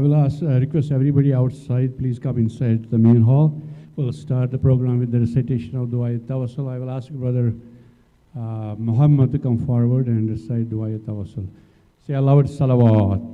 will request everybody outside, please come inside the main hall. We'll start the program with the recitation of Dua Tawassul. I will ask Brother Muhammad to come forward and recite Dua Tawassul. Say aloud, Salawat.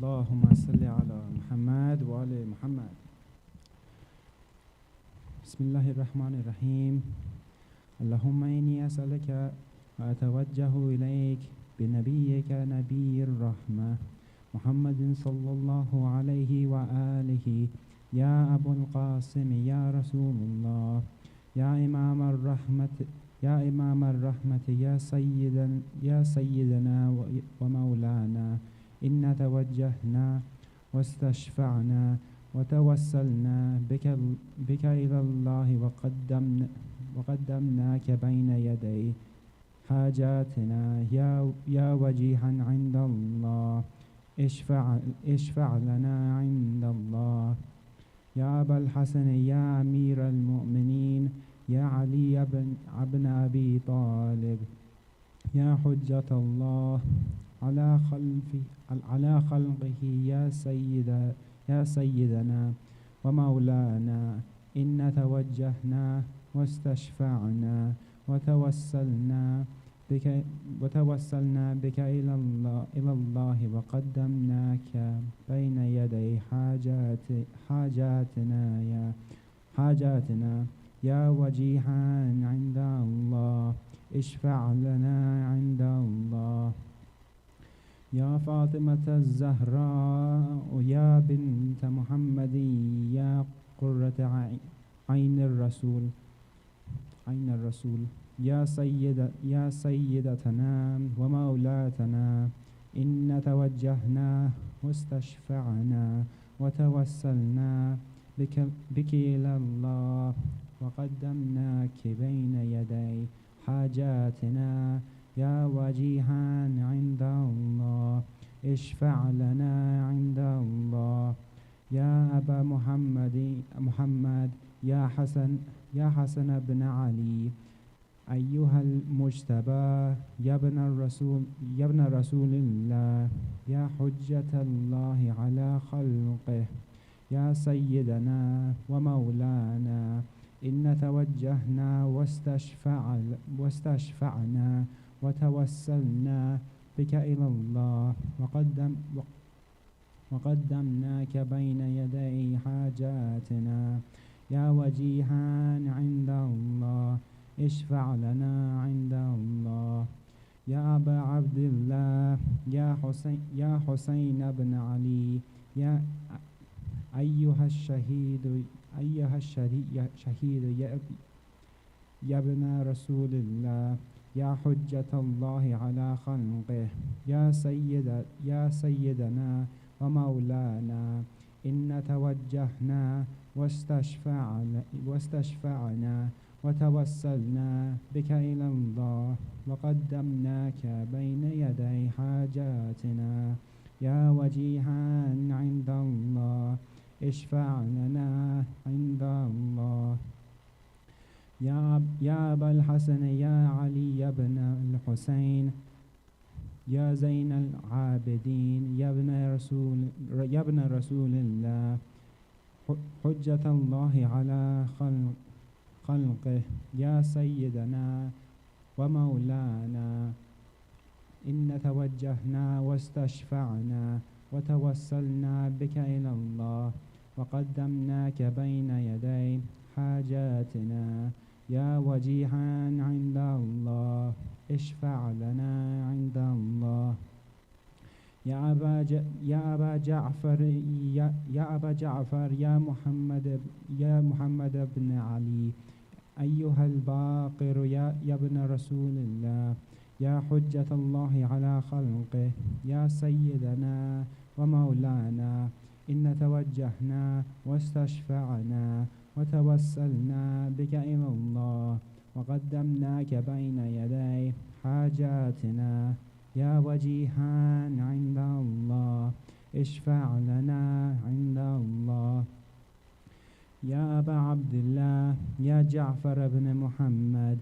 اللهم صل على محمد وآل محمد. بسم الله الرحمن الرحيم. اللهم إني أسألك وأتوجه إليك بنبيك نبي الرحمة محمد صلى الله عليه وآله يا أبو القاسم يا رسول الله يا إمام الرحمة يا سيدنا ومولانا إن توجهنا واستشفعنا وتوسلنا بك إلى الله وقدمناك بين يدي حاجاتنا يا وجيها عند الله اشفع لنا عند الله يا أبا الحسن يا أمير المؤمنين يا علي بن أبي طالب يا حجة الله على خلقه يا سيدنا ومولانا إن توجهنا واستشفعنا وتوسلنا بك إلى الله وقدمناك بين يدي حاجاتنا يا وجيها عند الله اشفع لنا عند الله يا فاطمة الزهراء يا بنت محمد يا قرة عين الرسول يا سيدتنا ومولاتنا إن توجهنا واستشفعنا وتوسلنا بك إلى الله وقدمناك بين يدي حاجاتنا يا وجيها عند الله اشفع لنا عند الله يا أبا محمد يا حسن بن علي أيها المجتبى يا ابن رسول الله يا حجة الله على خلقه يا سيدنا ومولانا إن توجهنا واستشفعنا وتوسلنا بك إلى الله وقدمناك بين يدي حاجاتنا يا وجيها عند الله اشفع لنا عند الله يا أبا عبد الله يا حسين بن علي يا أيها الشهيد يا ابن رسول الله يا حجة الله على خلقه يا سيدنا ومولانا إن توجهنا واستشفعنا وتوسلنا بك إلى الله وقدمناك بين يدي حاجاتنا يا وجيها عند الله اشفع لنا عند الله يا أبا الحسن يا علي بن الحسين يا زين العابدين يا ابن رسول الله حجة الله على خلقه يا سيدنا ومولانا إن توجهنا واستشفعنا وتوسلنا بك إلى الله وقدمناك بين يدي حاجاتنا يا وجيها عند الله اشفع لنا عند الله يا أبا جعفر يا محمد بن علي أيها الباقر يا ابن رسول الله يا حجة الله على خلقه يا سيدنا ومولانا إن توجهنا واستشفعنا وتوسلنا بك إلى الله وقدمناك بين يدي حاجاتنا يا وجيها عند الله اشفع لنا عند الله يا أبا عبد الله يا جعفر بن محمد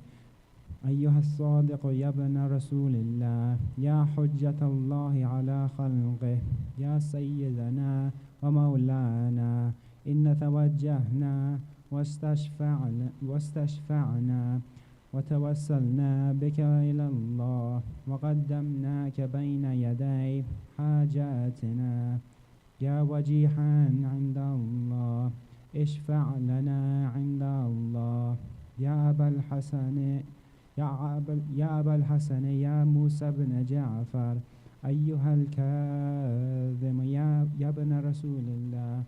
أيها الصادق يا ابن رسول الله يا حجة الله على خلقه يا سيدنا ومولانا إن توجهنا واستشفعنا وتوسلنا بك إلى الله وقدمناك بين يدي حاجاتنا يا وجيها عند الله اشفع لنا عند الله يا أبا الحسن يا أبا الحسن يا موسى بن جعفر أيها الكاظم يا ابن رسول الله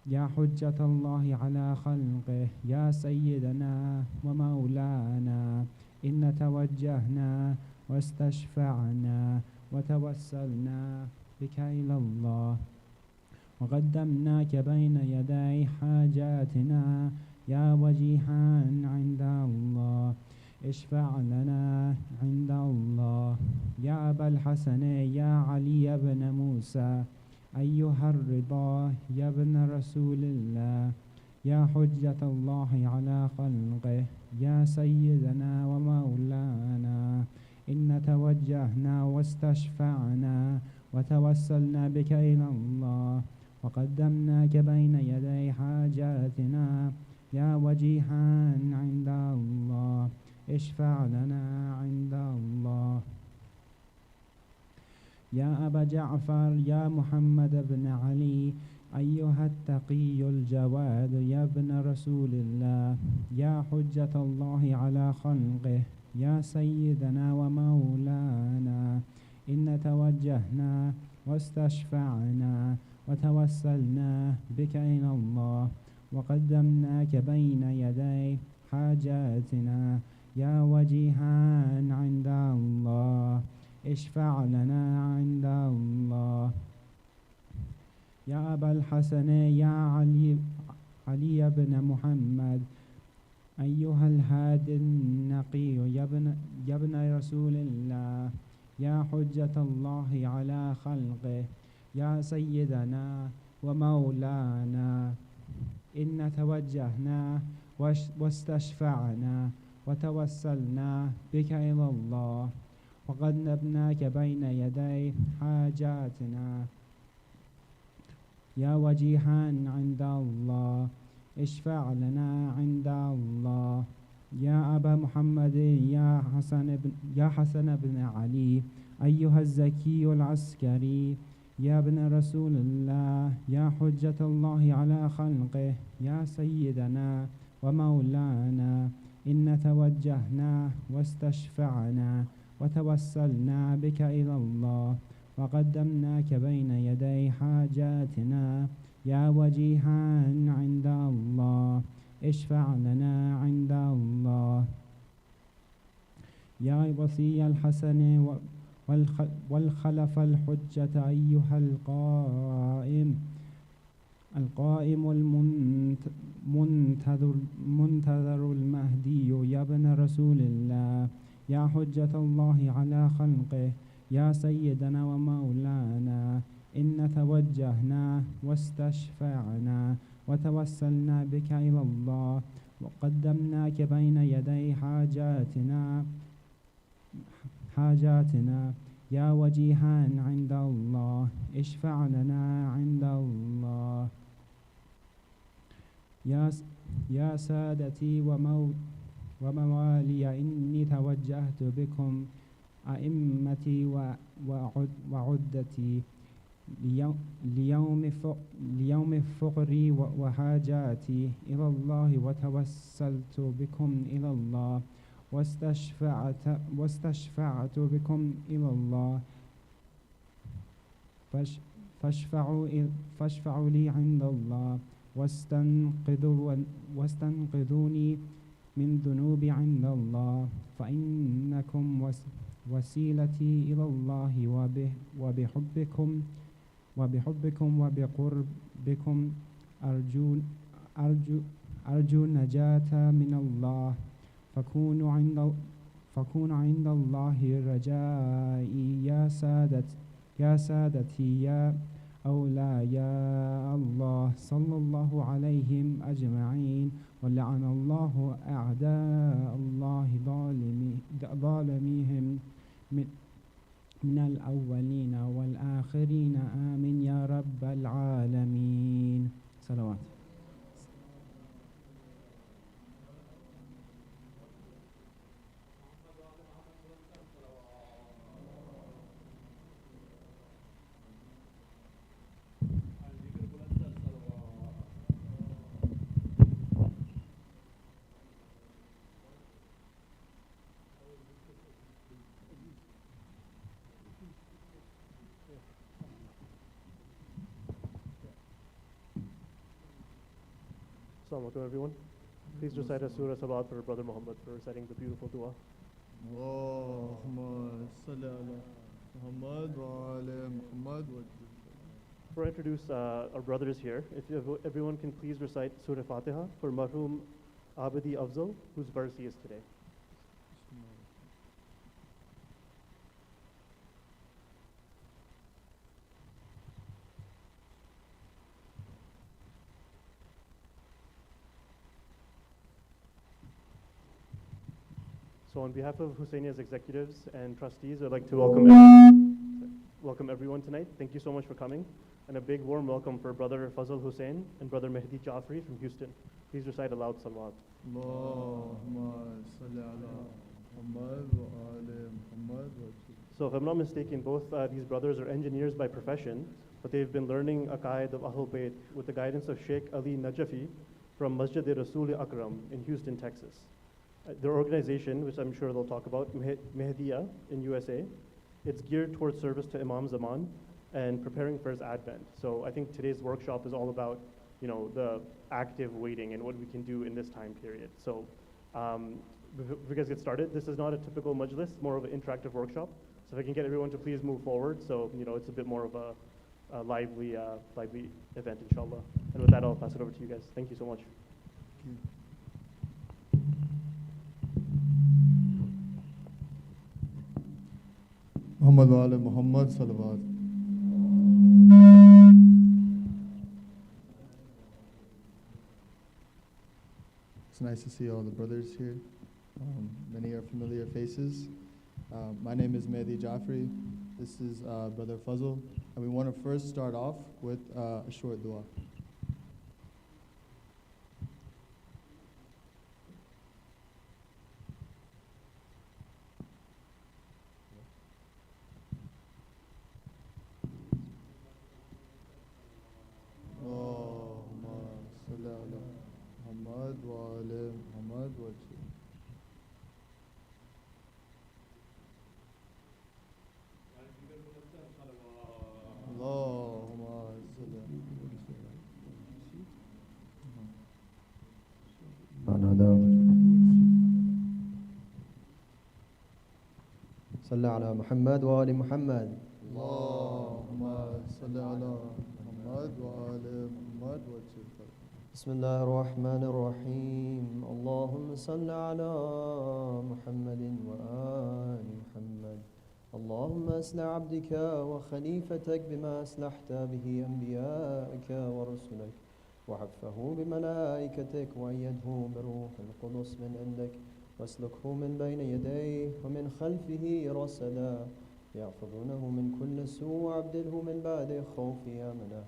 يا حجة الله على خلقه يا سيدنا ومولانا إن توجهنا واستشفعنا وتوسلنا بك إلى الله وقدمناك بين يدي حاجاتنا يا وجيها عند الله اشفع لنا عند الله يا أبا الحسن يا علي بن موسى أيها الرضا يا ابن رسول الله يا حجة الله على خلقه يا سيدنا ومولانا إن توجهنا واستشفعنا وتوسلنا بك إلى الله وقدمناك بين يدي حاجاتنا يا وجيها عند الله اشفع لنا عند الله يا أبا جعفر يا محمد بن علي أيها التقي الجواد يا ابن رسول الله يا حجة الله على خلقه يا سيدنا ومولانا إن توجهنا واستشفعنا وتوسلنا بك إلى الله وقدمناك بين يدي حاجاتنا يا وجيها عند الله اشفع لنا عند الله يا أبا الحسن يا علي بن محمد أيها الهادي النقي يا ابن رسول الله يا حجة الله على خلقه يا سيدنا ومولانا إن توجهنا واستشفعنا وتوسلنا بك إلى الله وقدمناك بين يدي حاجاتنا يا وجيها عند الله اشفع لنا عند الله يا أبا محمد يا حسن بن علي أيها الزكي العسكري يا ابن رسول الله يا حجة الله على خلقه يا سيدنا ومولانا إن توجهنا واستشفعنا وتوسلنا بك إلى الله وقدمناك بين يدي حاجاتنا يا وجيها عند الله اشفع لنا عند الله يا وصي الحسن والخلف الحجة أيها القائم المنتظر المهدي يا ابن رسول الله يا حجة الله على خلقه يا سيدنا ومولانا إن توجهنا واستشفعنا وتوسلنا بك إلى الله وقدمناك بين يدي حاجاتنا يا وجيها عند الله اشفع لنا عند الله يا سادتي وموالي إني توجهت بكم أئمتي وعدتي ليوم فقري وحاجاتي إلى الله وتوسلت بكم إلى الله واستشفعت بكم إلى الله فاشفعوا لي عند الله واستنقذوني من ذنوب عند الله فإنكم وسيلتي إلى الله وبحبكم وبقربكم أرجو أرجو أرجو النجاة من الله فكونوا عند الله رجائي يا سادتي يا أولياء الله صلى الله عليهم أجمعين ولعن الله أعداء الله ظالميهم من الأولين والآخرين آمين يا رب العالمين. صلوات. Assalamu alaikum everyone. Please recite a Surah Sabat for Brother Muhammad for reciting the beautiful dua. Allahumma salli ala Muhammad wa ala Muhammad wa Before I introduce our brothers here, if everyone can please recite Surah Fatiha for Marhum Abadi Afzal, whose birthday is today. So on behalf of Hussainia's executives and trustees, I'd like to welcome everyone tonight. Thank you so much for coming. And a big warm welcome for Brother Fazal Hussain and Brother Mehdi Jaffri from Houston. Please recite aloud salawat. Allahumma salli ala Muhammad wa ala Muhammad wa So if I'm not mistaken, both these brothers are engineers by profession, but they've been learning Aqaid of Ahlul Bayt with the guidance of Sheikh Ali Najafi from Masjid-e-Rasul Akram in Houston, Texas. Their organization, which I'm sure they'll talk about, Mehdiya in USA, it's geared towards service to Imam Zaman and preparing for his advent. So I think today's workshop is all about, the active waiting and what we can do in this time period. So if we guys get started, this is not a typical majlis, more of an interactive workshop. So if I can get everyone to please move forward, so it's a bit more of a lively event, inshallah. And with that, I'll pass it over to you guys. Thank you so much. Muhammad wa ala Muhammad salawat. It's nice to see all the brothers here. Many are familiar faces. My name is Mehdi Jaffri. This is Brother Fazal. And we want to first start off with a short dua. صل على محمد وآل محمد. اللهم صل على محمد وآل محمد وسلم. بسم الله الرحمن الرحيم. اللهم صل على محمد وآل محمد. اللهم أصلح عبدك وخليفتك بما أصلحت به أنبياءك ورسلك وحفه بملائكتك وأيده بروح القدس من عندك واسلكه من بين يديه ومن خلفه رصدا يحفظونه من كل سوء وعبدله من بعد خوف أمنا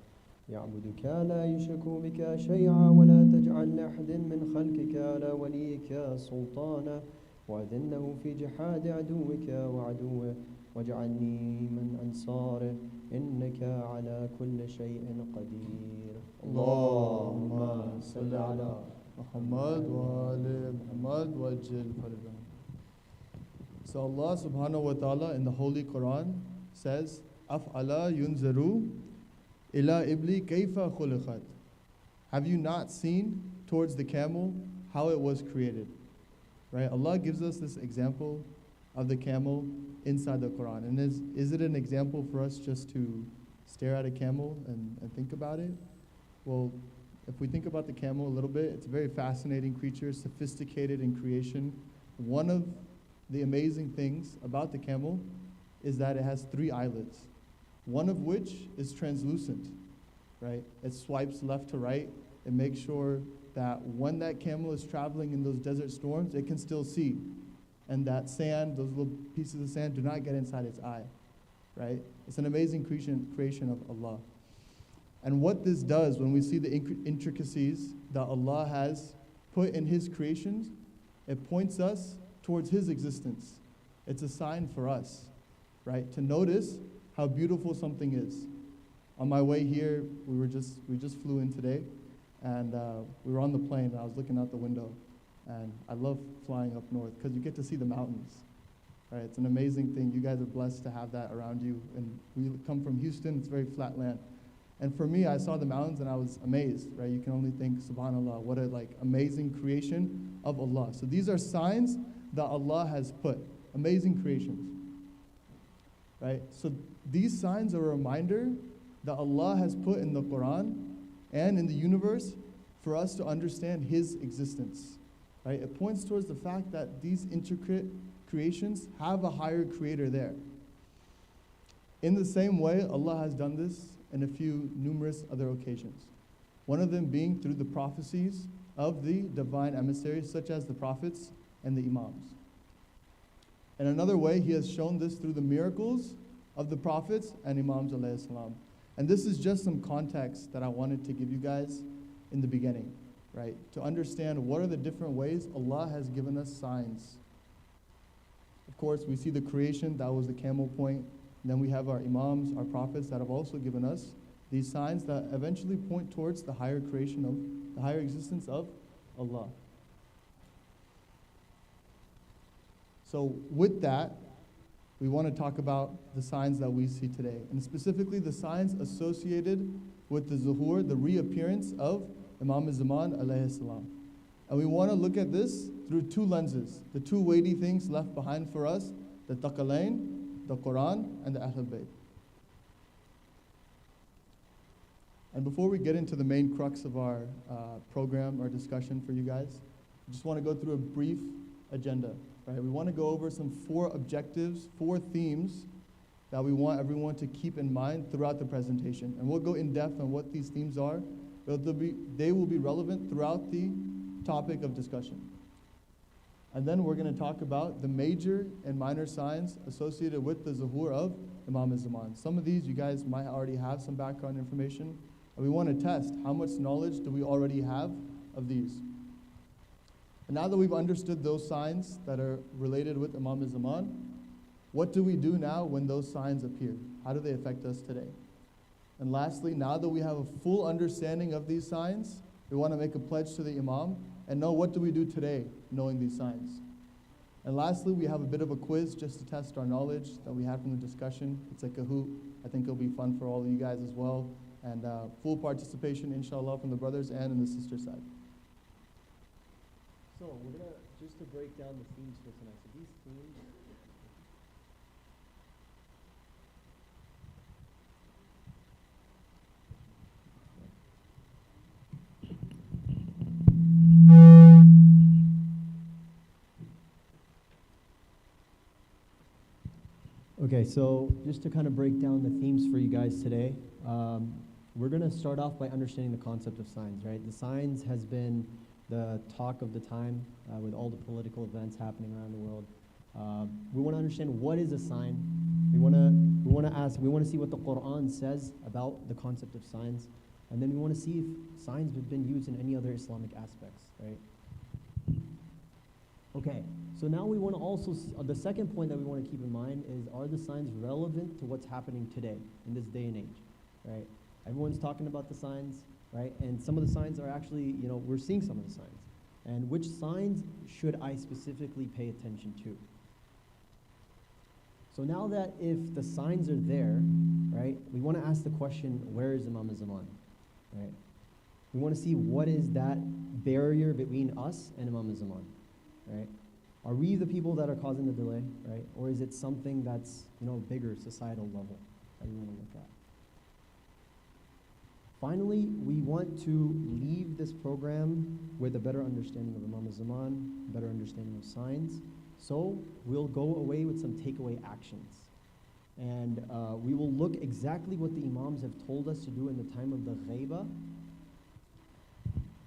يعبدك لا يشرك بك شيئا ولا تجعل لأحد من خلقك على وليك سلطانا وأذله في جحاد عدوك وعدوه واجعلني من أنصاره إنك على كل شيء قدير. اللهم صل على Muhammad wa ala Muhammad wa ajil farajah. So Allah subhanahu wa ta'ala in the Holy Quran says, Af'ala yunzaru ila ibli kayfa khuliqat. Have you not seen towards the camel how it was created? right? Allah gives us this example of the camel inside the Quran. And is it an example for us just to stare at a camel and think about it? Well, if we think about the camel a little bit, it's a very fascinating creature, sophisticated in creation. One of the amazing things about the camel is that it has 3 eyelids, one of which is translucent, right? It swipes left to right. It makes sure that when that camel is traveling in those desert storms, it can still see. And that sand, those little pieces of sand, do not get inside its eye, right? It's an amazing creation of Allah. And what this does, when we see the intricacies that Allah has put in His creations, it points us towards His existence. It's a sign for us, right? To notice how beautiful something is. On my way here, we just flew in today, and we were on the plane, and I was looking out the window. And I love flying up north because you get to see the mountains, right? It's an amazing thing. You guys are blessed to have that around you. And we come from Houston, it's very flat land. And for me, I saw the mountains and I was amazed, right? You can only think, subhanAllah, what a amazing creation of Allah. So these are signs that Allah has put, amazing creations, right? So these signs are a reminder that Allah has put in the Quran and in the universe for us to understand His existence. Right? It points towards the fact that these intricate creations have a higher creator there. In the same way, Allah has done this in a few numerous other occasions. One of them being through the prophecies of the divine emissaries, such as the prophets and the Imams. In another way, He has shown this through the miracles of the prophets and Imams alayhi salam. And this is just some context that I wanted to give you guys in the beginning. Right? To understand what are the different ways Allah has given us signs. Of course, we see the creation, that was the camel point. And then we have our Imams, our prophets that have also given us these signs that eventually point towards the higher creation of, the higher existence of Allah. So with that, we want to talk about the signs that we see today. And specifically the signs associated with the zuhur, the reappearance of Imam al-Zaman alayhi salam. And we want to look at this through 2 lenses, the 2 weighty things left behind for us, the Thaqalain, the Quran, and the Ahlul Bayt. And before we get into the main crux of our program, our discussion for you guys, I just want to go through a brief agenda. Right? We want to go over some 4 objectives, 4 themes that we want everyone to keep in mind throughout the presentation. And we'll go in depth on what these themes are. They will be relevant throughout the topic of discussion. And then we're going to talk about the major and minor signs associated with the zuhur of Imam al-Zaman. Some of these you guys might already have some background information. And we want to test how much knowledge do we already have of these. And now that we've understood those signs that are related with Imam al-Zaman, what do we do now when those signs appear? How do they affect us today? And lastly, now that we have a full understanding of these signs, we want to make a pledge to the Imam and know what do we do today knowing these signs. And lastly, we have a bit of a quiz just to test our knowledge that we had from the discussion. It's a Kahoot. I think it'll be fun for all of you guys as well. And full participation, inshallah, from the brothers and in the sister side. So we're going to, just to break down the themes for tonight. So these themes, okay, so just to kind of break down the themes for you guys today, we're going to start off by understanding the concept of signs, right? The signs has been the talk of the time with all the political events happening around the world. We want to understand what is a sign. We want to see what the Quran says about the concept of signs, and then we want to see if signs have been used in any other Islamic aspects, right? Okay, so now we want to also, the second point that we want to keep in mind is, are the signs relevant to what's happening today, in this day and age, right? Everyone's talking about the signs, right? And some of the signs are actually, we're seeing some of the signs. And which signs should I specifically pay attention to? So now that if the signs are there, right, we want to ask the question, where is Imam al-Zaman, right? We want to see what is that barrier between us and Imam al-Zaman, right? Are we the people that are causing the delay, right? Or is it something that's, bigger societal level that we want to look at? Finally, we want to leave this program with a better understanding of Imam al-Zaman, better understanding of signs. So we'll go away with some takeaway actions. And we will look exactly what the Imams have told us to do in the time of the ghaiba.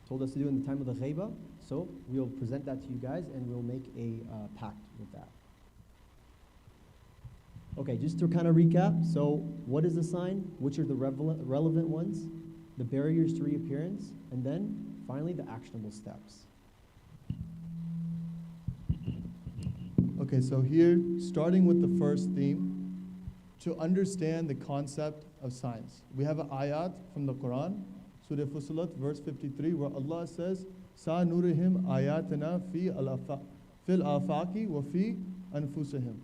So we'll present that to you guys and we'll make a pact with that. Okay, just to kind of recap. So what is the sign? Which are the relevant ones? The barriers to reappearance, and then finally the actionable steps. Okay, so here, starting with the first theme, to understand the concept of signs. We have an ayat from the Quran, Surah Fussilat, verse 53, where Allah says, "Sa'nurihim ayatina fil afaqi wa fi anfusihim."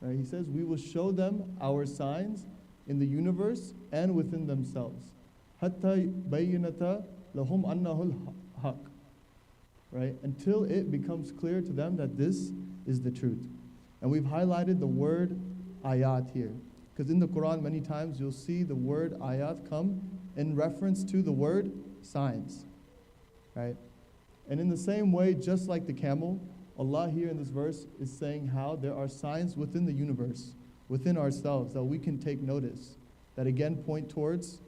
Right, he says, we will show them our signs in the universe and within themselves. Hatta bayyinata lahum annahul haq. Right, until it becomes clear to them that this is the truth. And we've highlighted the word ayat here, because in the Quran many times you'll see the word ayat come in reference to the word signs. Right? And in the same way, just like the camel, Allah here in this verse is saying how there are signs within the universe, within ourselves, that we can take notice, that again point towards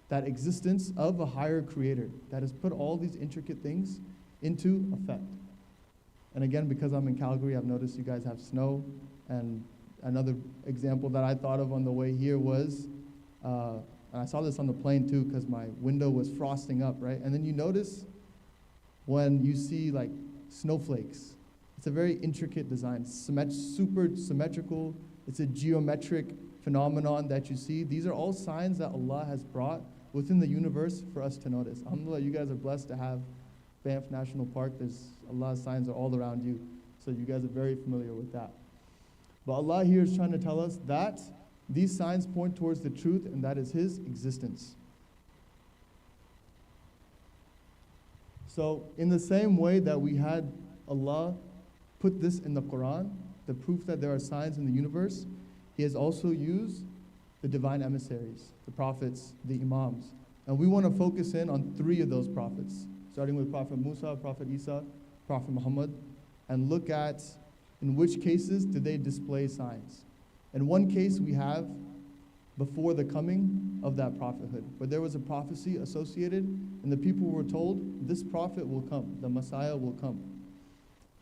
that existence of a higher creator that has put all these intricate things into effect. And again, because I'm in Calgary, I've noticed you guys have snow. And another example that I thought of on the way here was, and I saw this on the plane too, because my window was frosting up, right? And then you notice when you see like snowflakes, it's a very intricate design, super symmetrical. It's a geometric phenomenon that you see. These are all signs that Allah has brought within the universe for us to notice. Alhamdulillah, you guys are blessed to have Banff National Park. There's Allah's signs are all around you. So you guys are very familiar with that. But Allah here is trying to tell us that these signs point towards the truth, and that is His existence. So in the same way that we had Allah put this in the Quran, the proof that there are signs in the universe, He has also used the divine emissaries, the prophets, the Imams. And we want to focus in on 3 of those prophets, starting with Prophet Musa, Prophet Isa, Prophet Muhammad, and look at in which cases did they display signs. In one case we have before the coming of that prophethood, where there was a prophecy associated and the people were told, this prophet will come, the Messiah will come.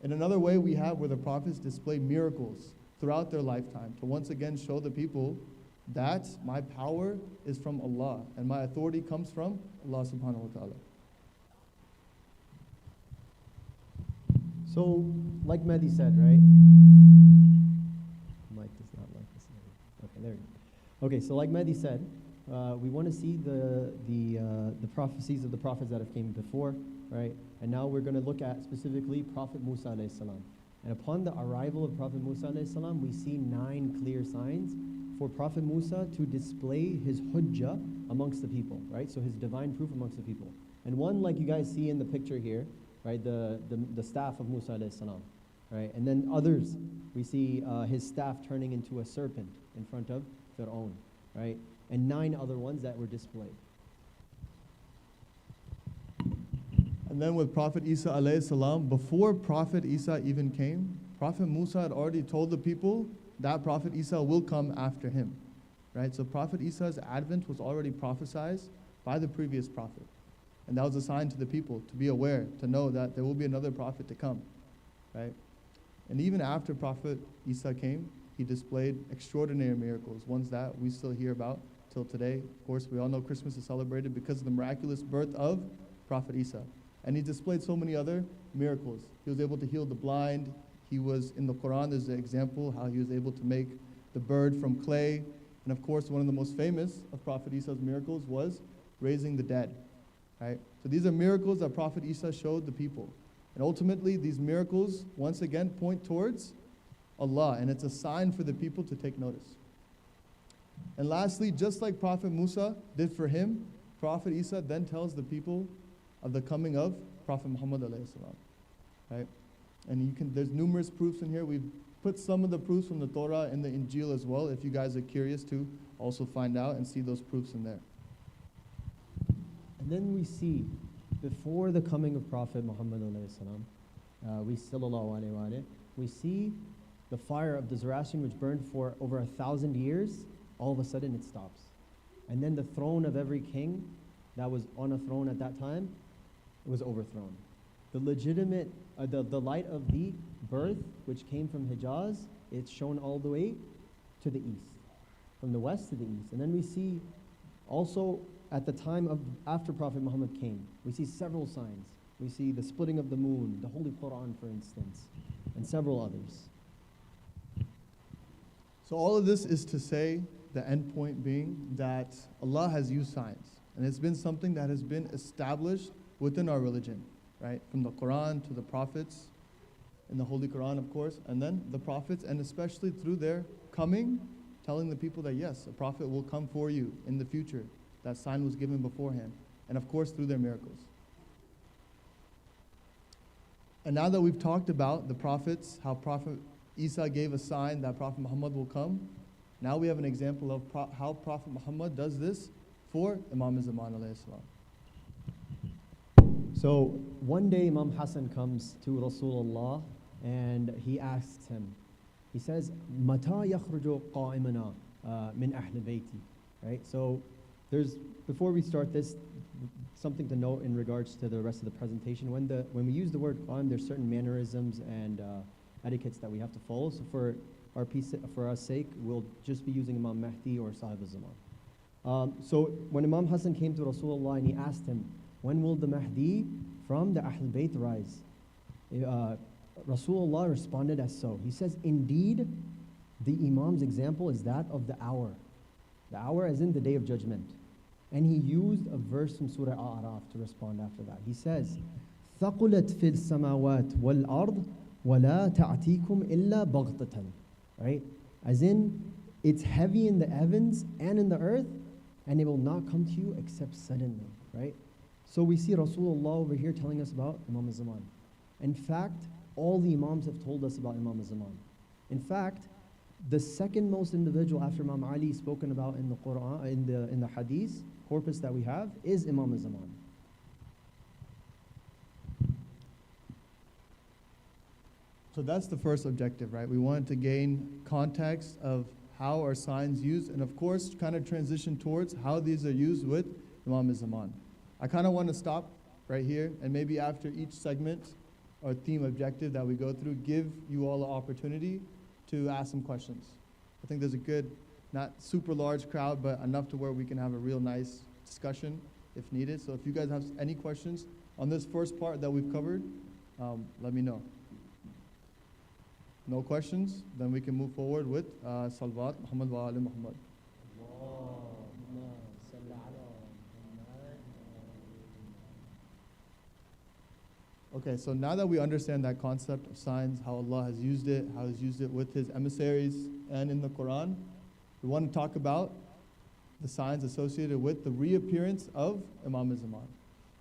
In another way we have where the prophets display miracles throughout their lifetime to once again show the people that my power is from Allah and my authority comes from Allah subhanahu wa ta'ala. So, like Mehdi said, right? Mike does not like this. Okay, there you go. Okay, so like Mehdi said, we want to see the prophecies of the prophets that have came before, right? And now we're going to look at specifically Prophet Musa alayhi salam. And upon the arrival of Prophet Musa alayhi salam, we see 9 clear signs for Prophet Musa to display his hujjah amongst the people, right? So his divine proof amongst the people. And one, like you guys see in the picture here, right? The staff of Musa alayhi salam, right? And then others, we see his staff turning into a serpent in front of Fir'aun, right? And 9 other ones that were displayed. And then with Prophet Isa alayhi salam, before Prophet Isa even came, Prophet Musa had already told the people that Prophet Isa will come after him, right? So Prophet Isa's advent was already prophesied by the previous prophet. And that was a sign to the people to be aware, to know that there will be another prophet to come, right? And even after Prophet Isa came, he displayed extraordinary miracles, ones that we still hear about till today. Of course, we all know Christmas is celebrated because of the miraculous birth of Prophet Isa. And he displayed so many other miracles. He was able to heal the blind. He was, in the Quran, there's an example how he was able to make the bird from clay. And of course, one of the most famous of Prophet Isa's miracles was raising the dead, right? So these are miracles that Prophet Isa showed the people. And ultimately, these miracles, once again, point towards Allah. And it's a sign for the people to take notice. And lastly, just like Prophet Musa did for him, Prophet Isa then tells the people of the coming of Prophet Muhammad alayhi salam, right? And there's numerous proofs in here. We've put some of the proofs from the Torah in the Injil as well, if you guys are curious to also find out and see those proofs in there. And then we see, before the coming of Prophet Muhammad we see the fire of the Zoroastrian which burned for over 1,000 years, all of a sudden it stops. And then the throne of every king that was on a throne at that time was overthrown. The legitimate, the light of the birth, which came from Hijaz, it's shown all the way to the east, from the west to the east. And then we see also at the time of after Prophet Muhammad came, we see several signs. We see the splitting of the moon, the Holy Quran, for instance, and several others. So all of this is to say, the end point being that Allah has used signs. And it's been something that has been established within our religion, right? From the Quran to the prophets, in the Holy Quran, of course, and then the prophets, and especially through their coming, telling the people that yes, a prophet will come for you in the future. That sign was given beforehand. And of course, through their miracles. And now that we've talked about the prophets, how Prophet Isa gave a sign that Prophet Muhammad will come, now we have an example of how Prophet Muhammad does this for Imam Zaman alayhi salam. So one day Imam Hassan comes to Rasulullah and he asks him, he says, "Mata yakhruju qa'imana min ahl bayti." Right? So before we start this, something to note in regards to the rest of the presentation. When we use the word qa'im, there's certain mannerisms and etiquettes that we have to follow. So for our sake, we'll just be using Imam Mehdi or Sahib al-Zaman. So when Imam Hassan came to Rasulullah and he asked him, when will the Mahdi from the Ahl Bayt rise? Rasulullah responded as so. He says, indeed, the Imam's example is that of the hour. The hour as in the day of judgment. And he used a verse from Surah A'raf to respond after that. He says, ثَقُلَتْ فِي السَّمَاوَاتِ وَالْأَرْضِ وَلَا تَعْتِيكُمْ إِلَّا بَغْتَةً. Right? As in, it's heavy in the heavens and in the earth, and it will not come to you except suddenly. Right? So we see Rasulullah over here telling us about Imam Zaman. In fact, all the Imams have told us about Imam Zaman. In fact, the second most individual after Imam Ali spoken about in the Quran, in the Hadith corpus that we have, is Imam Zaman. So that's the first objective, right? We wanted to gain context of how are signs used, and of course, kind of transition towards how these are used with Imam Zaman. I kind of want to stop right here, and maybe after each segment or theme objective that we go through, give you all an opportunity to ask some questions. I think there's a good, not super large crowd, but enough to where we can have a real nice discussion if needed. So if you guys have any questions on this first part that we've covered, let me know. No questions? Then we can move forward with Salvat Muhammad wa Ali Muhammad. Okay, so now that we understand that concept of signs, how Allah has used it, how He's used it with His emissaries and in the Quran, we want to talk about the signs associated with the reappearance of Imam Zaman.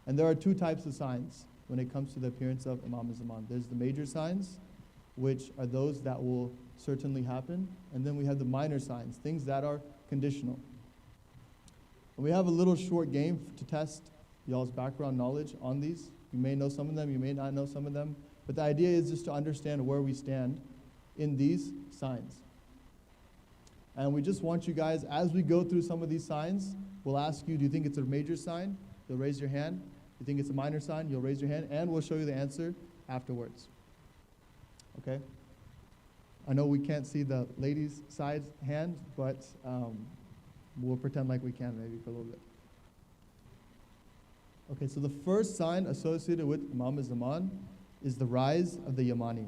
And there are two types of signs when it comes to the appearance of Imam Zaman. There's the major signs, which are those that will certainly happen, and then we have the minor signs, things that are conditional. And we have a little short game to test y'all's background knowledge on these. You may know some of them, you may not know some of them, but the idea is just to understand where we stand in these signs. And we just want you guys, as we go through some of these signs, we'll ask you, do you think it's a major sign? You'll raise your hand. Do you think it's a minor sign? You'll raise your hand, and we'll show you the answer afterwards. Okay? I know we can't see the ladies' side hand, but we'll pretend like we can maybe for a little bit. Okay, so the first sign associated with Imam Zaman is the rise of the Yamani.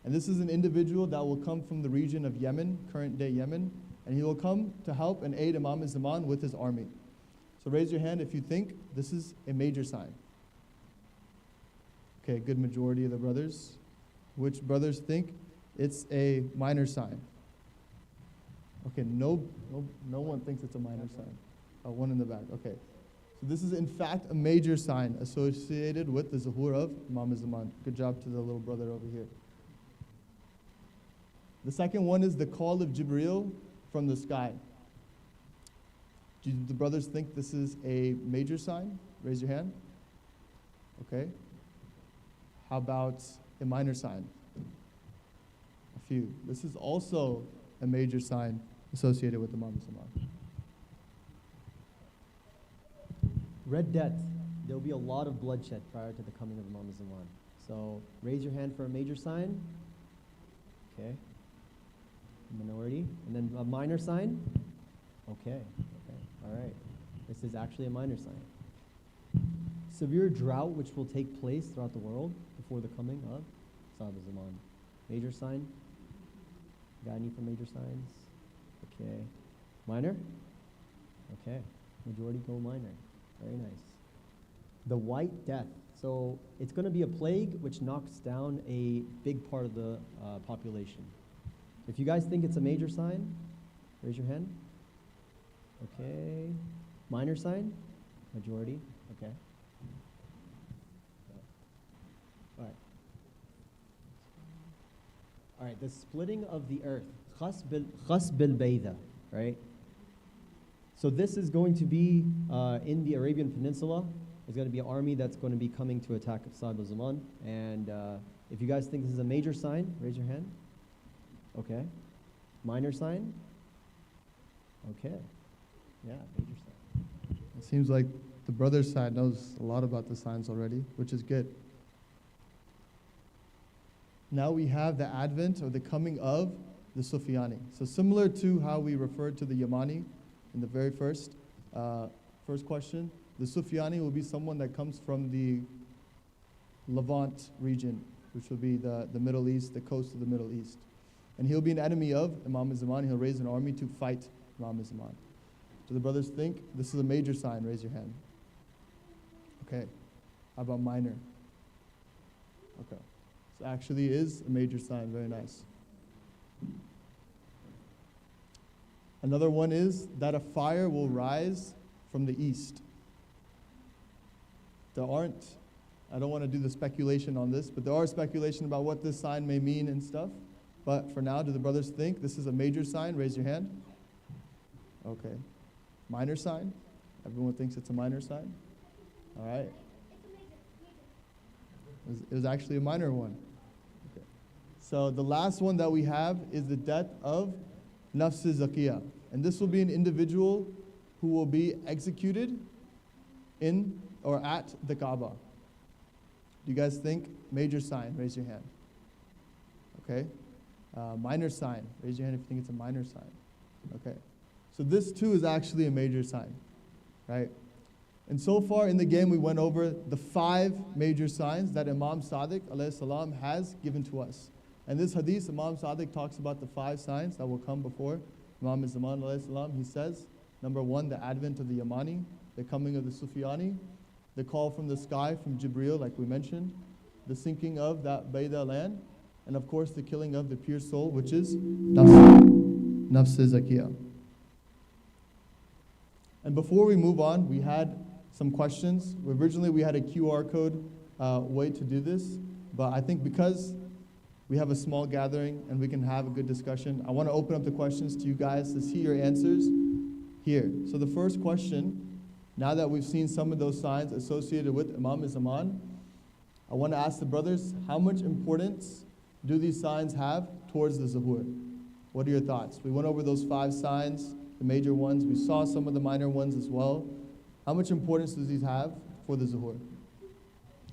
And this is an individual that will come from the region of Yemen, current-day Yemen, and he will come to help and aid Imam Zaman with his army. So raise your hand if you think this is a major sign. Okay, good majority of the brothers. Which brothers think it's a minor sign? Okay, no one thinks it's a minor sign. Oh, one in the back, okay. So this is in fact a major sign associated with the zuhur of Imam Zaman. Good job to the little brother over here. The second one is the call of Jibreel from the sky. Do the brothers think this is a major sign? Raise your hand. Okay. How about a minor sign? A few. This is also a major sign associated with Imam Zaman. Red Death. There'll be a lot of bloodshed prior to the coming of Imam Zaman. So raise your hand for a major sign. Okay. Minority. And then a minor sign. Okay. All right. This is actually a minor sign. Severe drought which will take place throughout the world before the coming of Sahib Zaman. Major sign? Got any for major signs? Okay. Minor? Okay. Majority go minor. Very nice. The White Death. So it's going to be a plague which knocks down a big part of the population. If you guys think it's a major sign, raise your hand. Okay. Minor sign? Majority? Okay. All right, the splitting of the earth. Khas bil bayda, right? So this is going to be in the Arabian Peninsula. There's going to be an army that's going to be coming to attack Sahib al-Zaman. And if you guys think this is a major sign, raise your hand. Okay. Minor sign? Okay. Yeah, major sign. It seems like the brother's side knows a lot about the signs already, which is good. Now we have the advent or the coming of the Sufyani. So similar to how we referred to the Yamani in the very first question, the Sufyani will be someone that comes from the Levant region, which will be the Middle East, the coast of the Middle East. And he'll be an enemy of Imam Zaman. He'll raise an army to fight Imam Zaman. Do the brothers think this is a major sign? Raise your hand. Okay. How about minor? Okay. So actually is a major sign. Very nice. Another one is that a fire will rise from the east. I don't want to do the speculation on this, but there are speculation about what this sign may mean and stuff. But for now, do the brothers think this is a major sign? Raise your hand. Okay. Minor sign? Everyone thinks it's a minor sign? All right. It was actually a minor one. Okay. So the last one that we have is the death of Nafs Zakiyah. And this will be an individual who will be executed in or at the Kaaba. Do you guys think major sign? Raise your hand. Okay. Minor sign. Raise your hand if you think it's a minor sign. Okay. So this too is actually a major sign, right? And so far in the game, we went over the 5 major signs that Imam Sadiq alayhi salam has given to us. And this hadith, Imam Sadiq talks about the 5 signs that will come before Imam Zaman alayhi salam. He says, number 1, the advent of the Yamani, the coming of the Sufyani, the call from the sky from Jibreel, like we mentioned, the sinking of that Bayda land, and of course the killing of the pure soul, which is Nafs Zakiyah. And before we move on, we had some questions. Originally we had a QR code way to do this, but I think because we have a small gathering and we can have a good discussion, I want to open up the questions to you guys to see your answers here. So the first question, now that we've seen some of those signs associated with Imam Zaman, I want to ask the brothers, how much importance do these signs have towards the Zuhur? What are your thoughts? We went over those 5 signs, the major ones. We saw some of the minor ones as well. How much importance does these have for the Zuhur?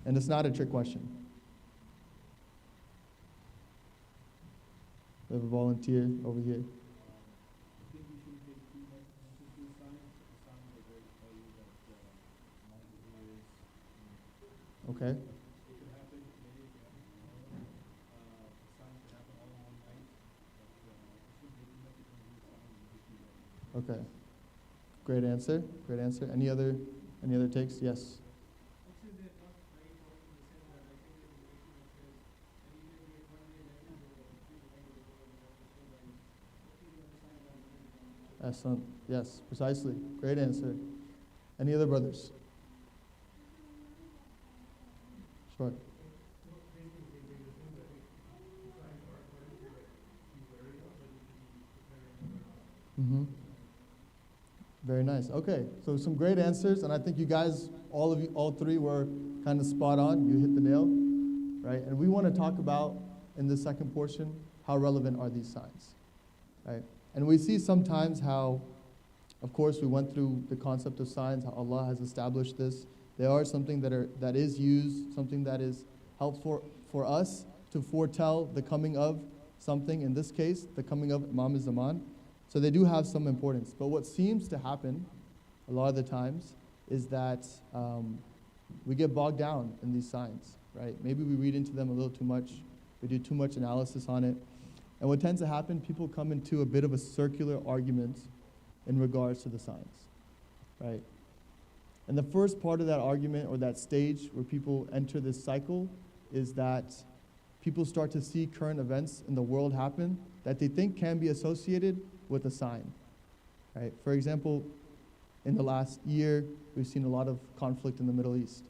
And it's not a trick question. We have a volunteer over here. Okay. Okay. Great answer. Great answer. Any other takes? Yes. Excellent. Yes, precisely. Great answer. Any other brothers? Sure. Mm-hmm. Very nice. Okay, so some great answers, and I think you guys, all three were kind of spot on. You hit the nail, right? And we want to talk about, in the second portion, how relevant are these signs, right? And we see sometimes how, of course, we went through the concept of signs, how Allah has established this. They are something that is used, something that is helpful for us to foretell the coming of something, in this case, the coming of Imam Zaman. So they do have some importance. But what seems to happen a lot of the times is that we get bogged down in these signs, right? Maybe we read into them a little too much. We do too much analysis on it. And what tends to happen, people come into a bit of a circular argument in regards to the signs, right? And the first part of that argument, or that stage where people enter this cycle, is that people start to see current events in the world happen that they think can be associated with a sign, right? For example, in the last year, we've seen a lot of conflict in the Middle East.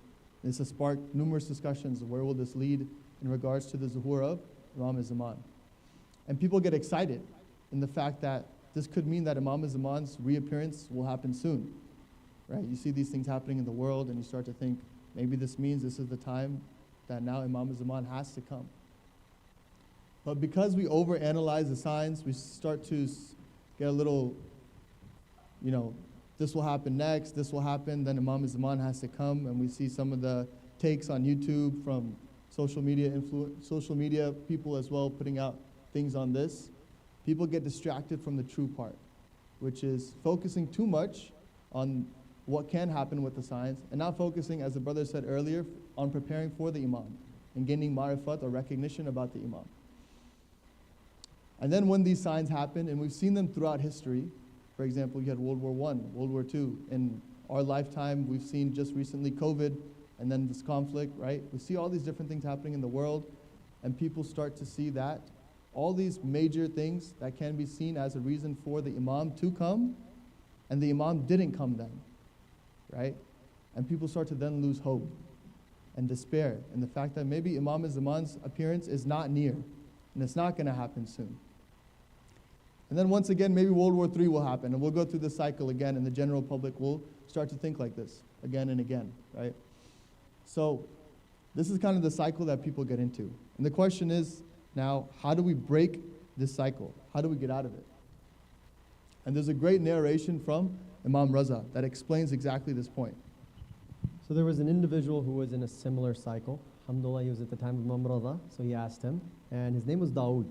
This has sparked numerous discussions of where will this lead in regards to the zuhur of Imam Zaman. And people get excited in the fact that this could mean that Imam Zaman's reappearance will happen soon, right? You see these things happening in the world, and you start to think, maybe this means this is the time that now Imam Zaman has to come. But because we overanalyze the signs, we start to get a little, this will happen next, this will happen, then Imam Zaman has to come, and we see some of the takes on YouTube from social media people as well putting out things on this. People get distracted from the true part, which is focusing too much on what can happen with the signs, and not focusing, as the brother said earlier, on preparing for the Imam and gaining marifat or recognition about the Imam. And then when these signs happen, and we've seen them throughout history, for example, you had World War I, World War II. In our lifetime, we've seen just recently COVID, and then this conflict, right? We see all these different things happening in the world, and people start to see that all these major things that can be seen as a reason for the Imam to come, and the Imam didn't come then, right? And people start to then lose hope and despair in the fact that maybe Imam Zaman's appearance is not near, and it's not going to happen soon. And then once again, maybe World War III will happen, and we'll go through this cycle again, and the general public will start to think like this again and again, right? So this is kind of the cycle that people get into. And the question is, now, how do we break this cycle? How do we get out of it? And there's a great narration from Imam Raza that explains exactly this point. So there was an individual who was in a similar cycle. Alhamdulillah, he was at the time of Imam Raza, so he asked him, and his name was Dawood.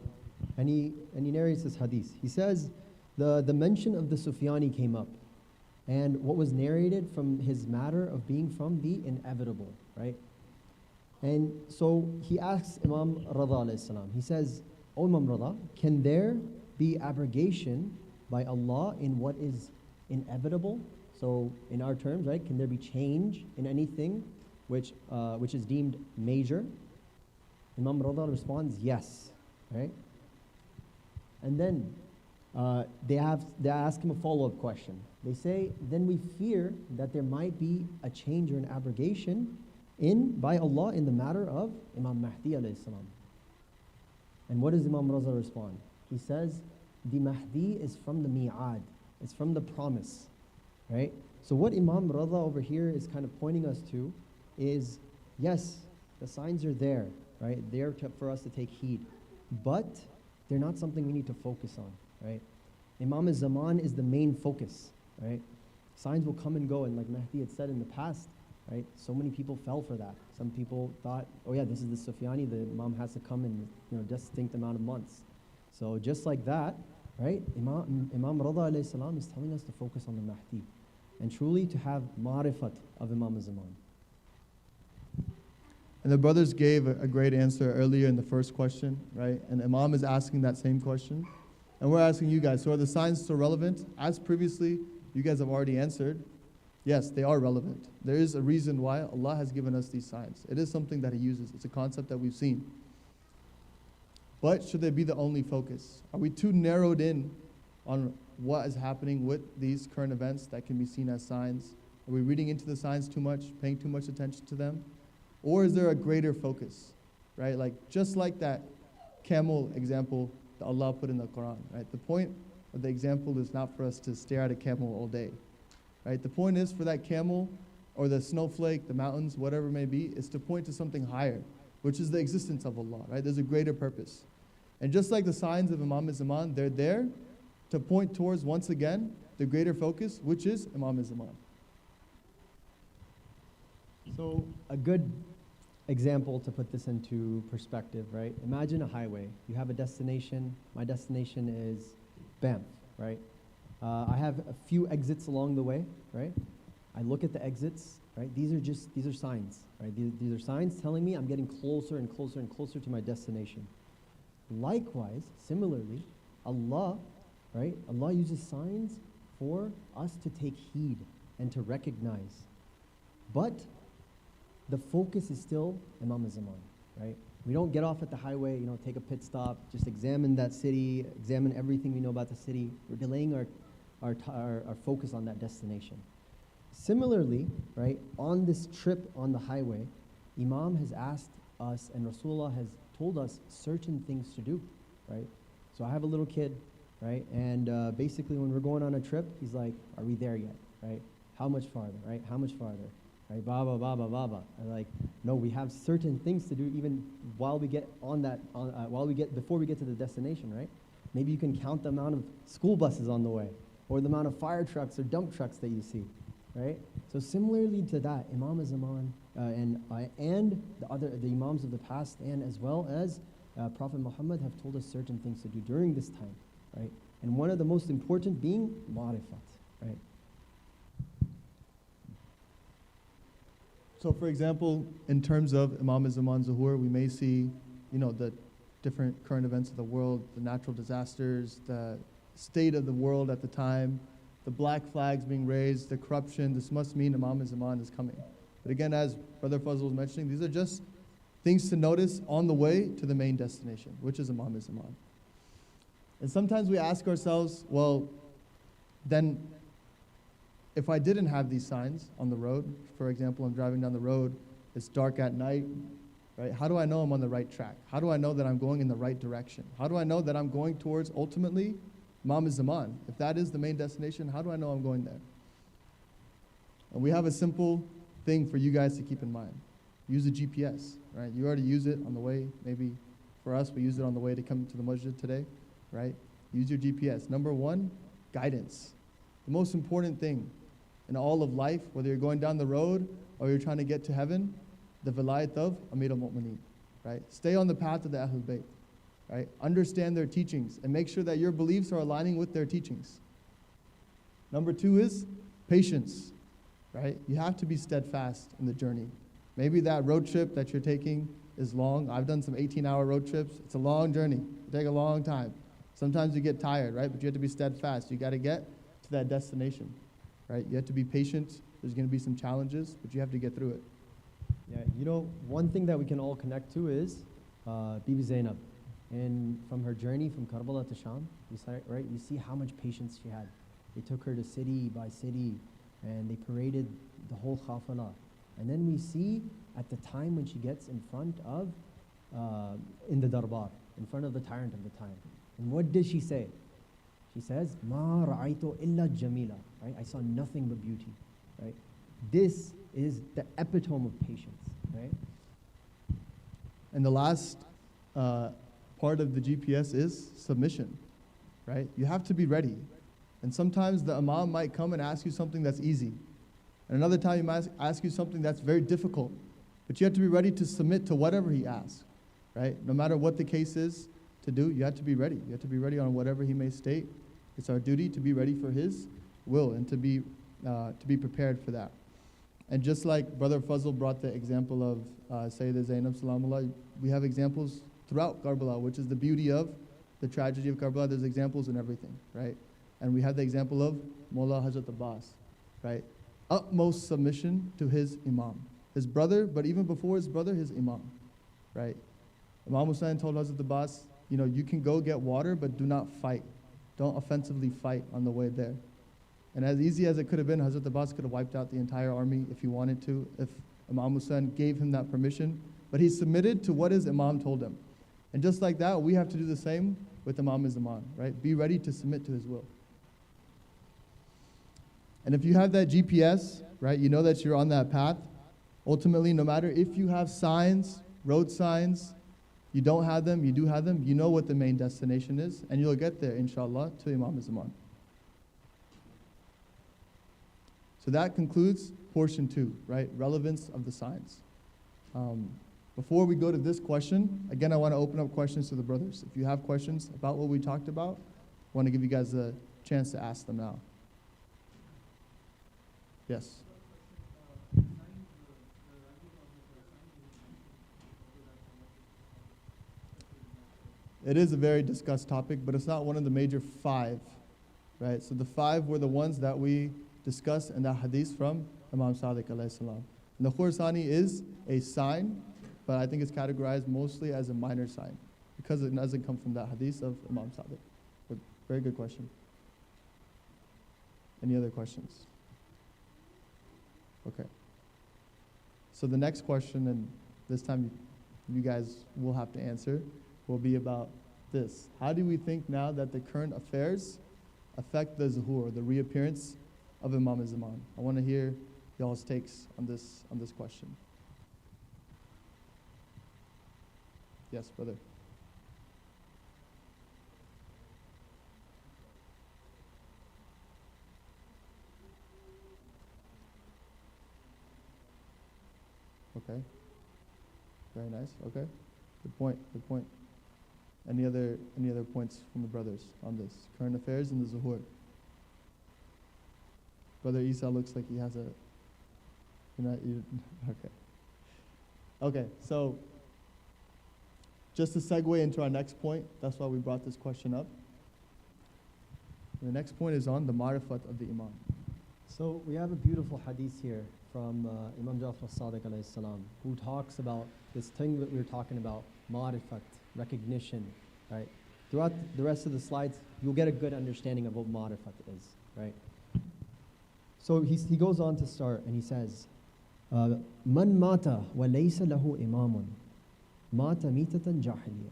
And he narrates this hadith. He says, the mention of the Sufyani came up, and what was narrated from his matter of being from the inevitable, right? And so he asks Imam Rada alayhi salam, he says, O Imam Rada, can there be abrogation by Allah in what is inevitable? So in our terms, right, can there be change in anything which is deemed major? Imam Rada responds, yes, right? And then they ask him a follow-up question. They say, then we fear that there might be a change or an abrogation by Allah in the matter of Imam Mahdi alayhi salam. And what does Imam Raza respond? He says, the Mahdi is from the mi'ad. It's from the promise, right? So what Imam Raza over here is kind of pointing us to is, yes, the signs are there, right? They're for us to take heed. But they're not something we need to focus on, right? Imam Zaman is the main focus, right? Signs will come and go, and like Mehdi had said in the past, right? So many people fell for that. Some people thought, oh yeah, this is the Sufyani, the Imam has to come in, distinct amount of months. So just like that, right? Imam Rada alayhi salam is telling us to focus on the Mahdi, and truly to have marifat of Imam Zaman. And the brothers gave a great answer earlier in the first question, right? And Imam is asking that same question. And we're asking you guys, so are the signs still relevant? As previously, you guys have already answered, yes, they are relevant. There is a reason why Allah has given us these signs. It is something that He uses. It's a concept that we've seen. But should they be the only focus? Are we too narrowed in on what is happening with these current events that can be seen as signs? Are we reading into the signs too much, paying too much attention to them? Or is there a greater focus, right? Like, just like that camel example that Allah put in the Quran, right? The point of the example is not for us to stare at a camel all day, right? The point is for that camel or the snowflake, the mountains, whatever it may be, is to point to something higher, which is the existence of Allah, right? There's a greater purpose. And just like the signs of Imam Zaman, they're there to point towards, once again, the greater focus, which is Imam Zaman. So a good example to put this into perspective, right? Imagine a highway. You have a destination. My destination is Banff, right? I have a few exits along the way, right? I look at the exits, right? These are signs, right? These are signs telling me I'm getting closer and closer and closer to my destination. Likewise, similarly, Allah, right? Allah uses signs for us to take heed and to recognize. But the focus is still Imam Zaman, right? We don't get off at the highway, take a pit stop, just examine that city, examine everything we know about the city. We're delaying our focus on that destination. Similarly, right, on this trip on the highway, Imam has asked us and Rasulullah has told us certain things to do, right? So I have a little kid, right? And basically when we're going on a trip, he's like, are we there yet, right? How much farther, right? How much farther? Right, baba, baba, baba. And like, no, we have certain things to do even while we get before we get to the destination, right? Maybe you can count the amount of school buses on the way, or the amount of fire trucks or dump trucks that you see, right? So similarly to that, Imam Zaman and the Imams of the past, and as well as Prophet Muhammad have told us certain things to do during this time, right? And one of the most important being ma'rifat, right? So for example, in terms of Imam Zaman Zuhur, we may see, the different current events of the world, the natural disasters, the state of the world at the time, the black flags being raised, the corruption. This must mean Imam Zaman is coming. But again, as Brother Fazal was mentioning, these are just things to notice on the way to the main destination, which is Imam Zaman. And sometimes we ask ourselves, well, then if I didn't have these signs on the road, for example, I'm driving down the road, it's dark at night, right? How do I know I'm on the right track? How do I know that I'm going in the right direction? How do I know that I'm going towards, ultimately, Imam Zaman? If that is the main destination, how do I know I'm going there? And we have a simple thing for you guys to keep in mind. Use a GPS, right? You already use it on the way. Maybe for us, we use it on the way to come to the masjid today, right? Use your GPS. Number one, guidance. The most important thing in all of life, whether you're going down the road or you're trying to get to heaven, the vilayat of Amir al-Mu'mineen, right? Stay on the path of the Ahlul Bayt, right? Understand their teachings and make sure that your beliefs are aligning with their teachings. Number two is patience, right? You have to be steadfast in the journey. Maybe that road trip that you're taking is long. I've done some 18-hour road trips. It's a long journey. It take a long time. Sometimes you get tired, right? But you have to be steadfast. You got to get to that destination, right? You have to be patient. There's going to be some challenges, but you have to get through it. Yeah, one thing that we can all connect to is Bibi Zainab. And from her journey from Karbala to Sham, right, you see how much patience she had. They took her to city by city, and they paraded the whole khafala. And then we see at the time when she gets in front of, in the darbar, in front of the tyrant of the time. And what did she say? She says, "Ma ra'aytu illa jamila," right? I saw nothing but beauty, right? This is the epitome of patience, right? And the last part of the GPS is submission, right? You have to be ready. And sometimes the imam might come and ask you something that's easy. And another time he might ask you something that's very difficult. But you have to be ready to submit to whatever he asks, right? No matter what the case is to do, you have to be ready. You have to be ready on whatever he may state. It's our duty to be ready for his will and to be prepared for that. And just like Brother Fazal brought the example of Sayyidah Zainab Salamullah, we have examples throughout Karbala, which is the beauty of the tragedy of Karbala. There's examples in everything, right? And we have the example of Mullah Hazrat Abbas, right? Utmost submission to his Imam, his brother, but even before his brother, his Imam, right? Imam Hussain told Hazrat Abbas, you can go get water, but do not fight. Don't offensively fight on the way there. And as easy as it could have been, Hazrat Abbas could have wiped out the entire army if he wanted to, if Imam Hussain gave him that permission. But he submitted to what his Imam told him. And just like that, we have to do the same with Imam Zaman, right? Be ready to submit to his will. And if you have that GPS, right, you know that you're on that path. Ultimately, no matter if you have signs, road signs, you don't have them, you do have them, you know what the main destination is, and you'll get there, inshallah, to Imam Zaman. So that concludes portion 2, right? Relevance of the signs. Before we go to this question, again, I want to open up questions to the brothers. If you have questions about what we talked about, I want to give you guys a chance to ask them now. Yes? It is a very discussed topic, but it's not one of the major 5, right? So the 5 were the ones that we discussed in that hadith from Imam Sadiq alayhi salam. And the Hussainia is a sign, but I think it's categorized mostly as a minor sign because it doesn't come from that hadith of Imam Sadiq. But very good question. Any other questions? Okay. So the next question, and this time you guys will have to answer, will be about this. How do we think now that the current affairs affect the zuhur, the reappearance of Imam Zaman? I want to hear y'all's takes on this question. Yes, brother. Okay. Very nice. Okay. Good point. Good point. Any other points from the brothers on this? Current affairs and the zuhur. Brother Isa looks like he has a. Okay. Okay. So, just to segue into our next point, that's why we brought this question up. The next point is on the marifat of the Imam. So we have a beautiful hadith here from Imam Jaffri Sadiq alayhi salam, who talks about this thing that we were talking about, marifat, recognition, right? Throughout the rest of the slides, you'll get a good understanding of what marifat is, right? So he goes on to start and he says, Man mata wa laysa lahu imamun, mata mitatan jahiliya,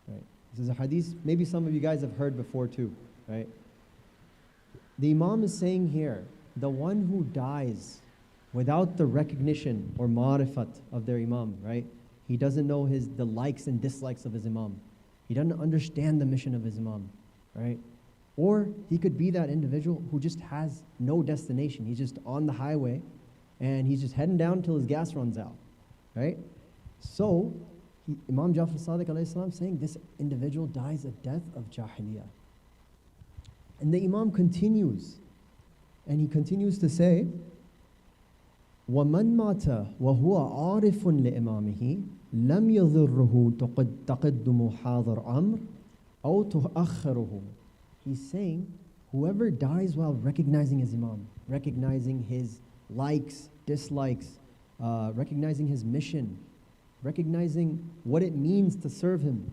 right? This is a hadith maybe some of you guys have heard before too, right? The Imam is saying here, the one who dies without the recognition or marifat of their Imam, right? He doesn't know the likes and dislikes of his Imam. He doesn't understand the mission of his Imam, right? Or he could be that individual who just has no destination. He's just on the highway and he's just heading down until his gas runs out, right? So Imam Jaffri Sadiq alayhi salam saying this individual dies a death of jahiliyyah. And the Imam continues, and he continues to say, وَمَنْ مَاتَ وَهُوَ عَارِفٌ لِإِمَامِهِ لَمْ يَضُرُّهُ تَقَدُّمُ حَاضِرْ أَمْرٍ أَوْ تُؤَخِّرُهُ. He's saying, whoever dies while recognizing his Imam, recognizing his likes, dislikes, recognizing his mission, recognizing what it means to serve him,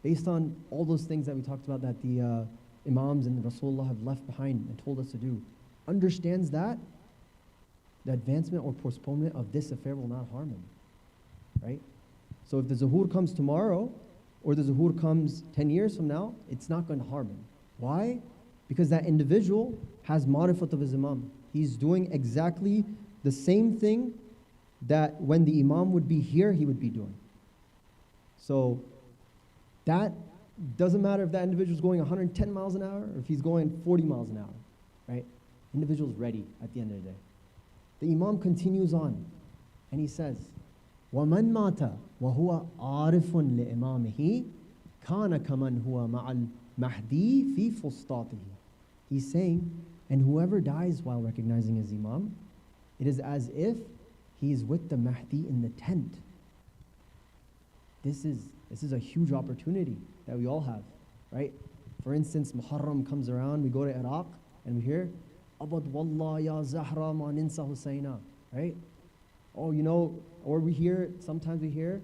based on all those things that we talked about that the Imams and the Rasulullah have left behind and told us to do, understands that the advancement or postponement of this affair will not harm him, right? So if the zuhur comes tomorrow or the zuhur comes 10 years from now, it's not going to harm him. Why? Because that individual has marifat of his Imam. He's doing exactly the same thing that when the Imam would be here, he would be doing. So that doesn't matter if that individual is going 110 miles an hour or if he's going 40 miles an hour, right? Individual's ready at the end of the day. The Imam continues on and he says, وَمَنْ مَاتَ وَهُوَ عَارِفٌ لِإِمَامِهِ كَانَ كَمَنْ هُوَ مَعَ الْمَهْدِي فِي فُسْطَاطِهِ. He's saying, and whoever dies while recognizing his Imam, it is as if he is with the Mahdi in the tent. This is a huge opportunity that we all have, right? For instance, Muharram comes around, we go to Iraq, and we hear, Abad wallah ya Zahra ma ninsa Hussaina, right? Oh, you know, or we hear, sometimes we hear,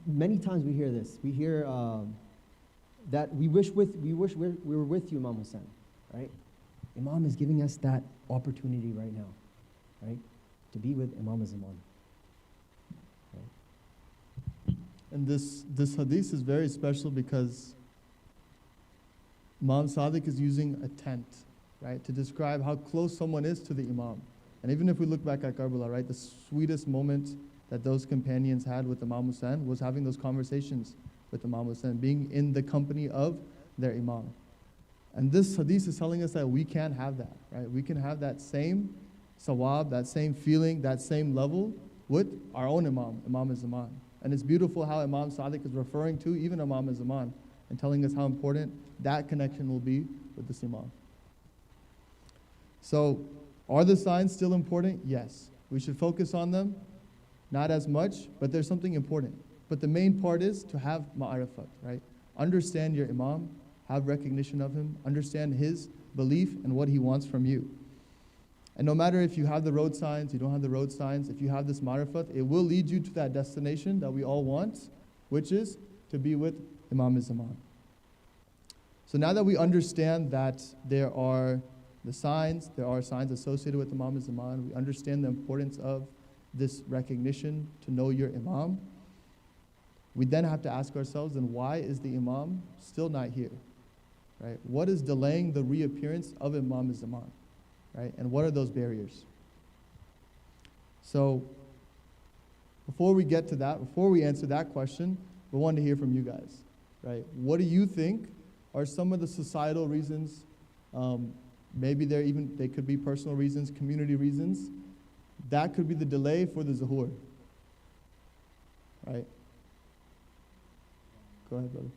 many times we hear this. We hear that we were with you, Imam Hussain, right? Imam is giving us that opportunity right now, right? To be with Imam Zaman. And this hadith is very special because Imam Sadiq is using a tent, right, to describe how close someone is to the Imam. And even if we look back at Karbala, right, the sweetest moment that those companions had with Imam Hussain was having those conversations with Imam Hussain, being in the company of their Imam. And this hadith is telling us that we can have that, right? We can have that same sawab, that same feeling, that same level with our own Imam, Imam Zaman. And it's beautiful how Imam Sadiq is referring to even Imam Zaman and telling us how important that connection will be with this Imam. So, are the signs still important? Yes. We should focus on them. Not as much, but there's something important. But the main part is to have ma'arifat, right? Understand your Imam, have recognition of him, understand his belief and what he wants from you. And no matter if you have the road signs, you don't have the road signs, if you have this ma'arifat, it will lead you to that destination that we all want, which is to be with Imam Zaman. So now that we understand that there are signs associated with Imam Zaman, we understand the importance of this recognition to know your Imam, we then have to ask ourselves, then why is the Imam still not here? Right? What is delaying the reappearance of Imam Zaman? Right? And what are those barriers? So, before we get to that, before we answer that question, we want to hear from you guys. Right? What do you think are some of the societal reasons? Maybe they could be personal reasons, community reasons. That could be the delay for the zuhur. Right? Go ahead, brother.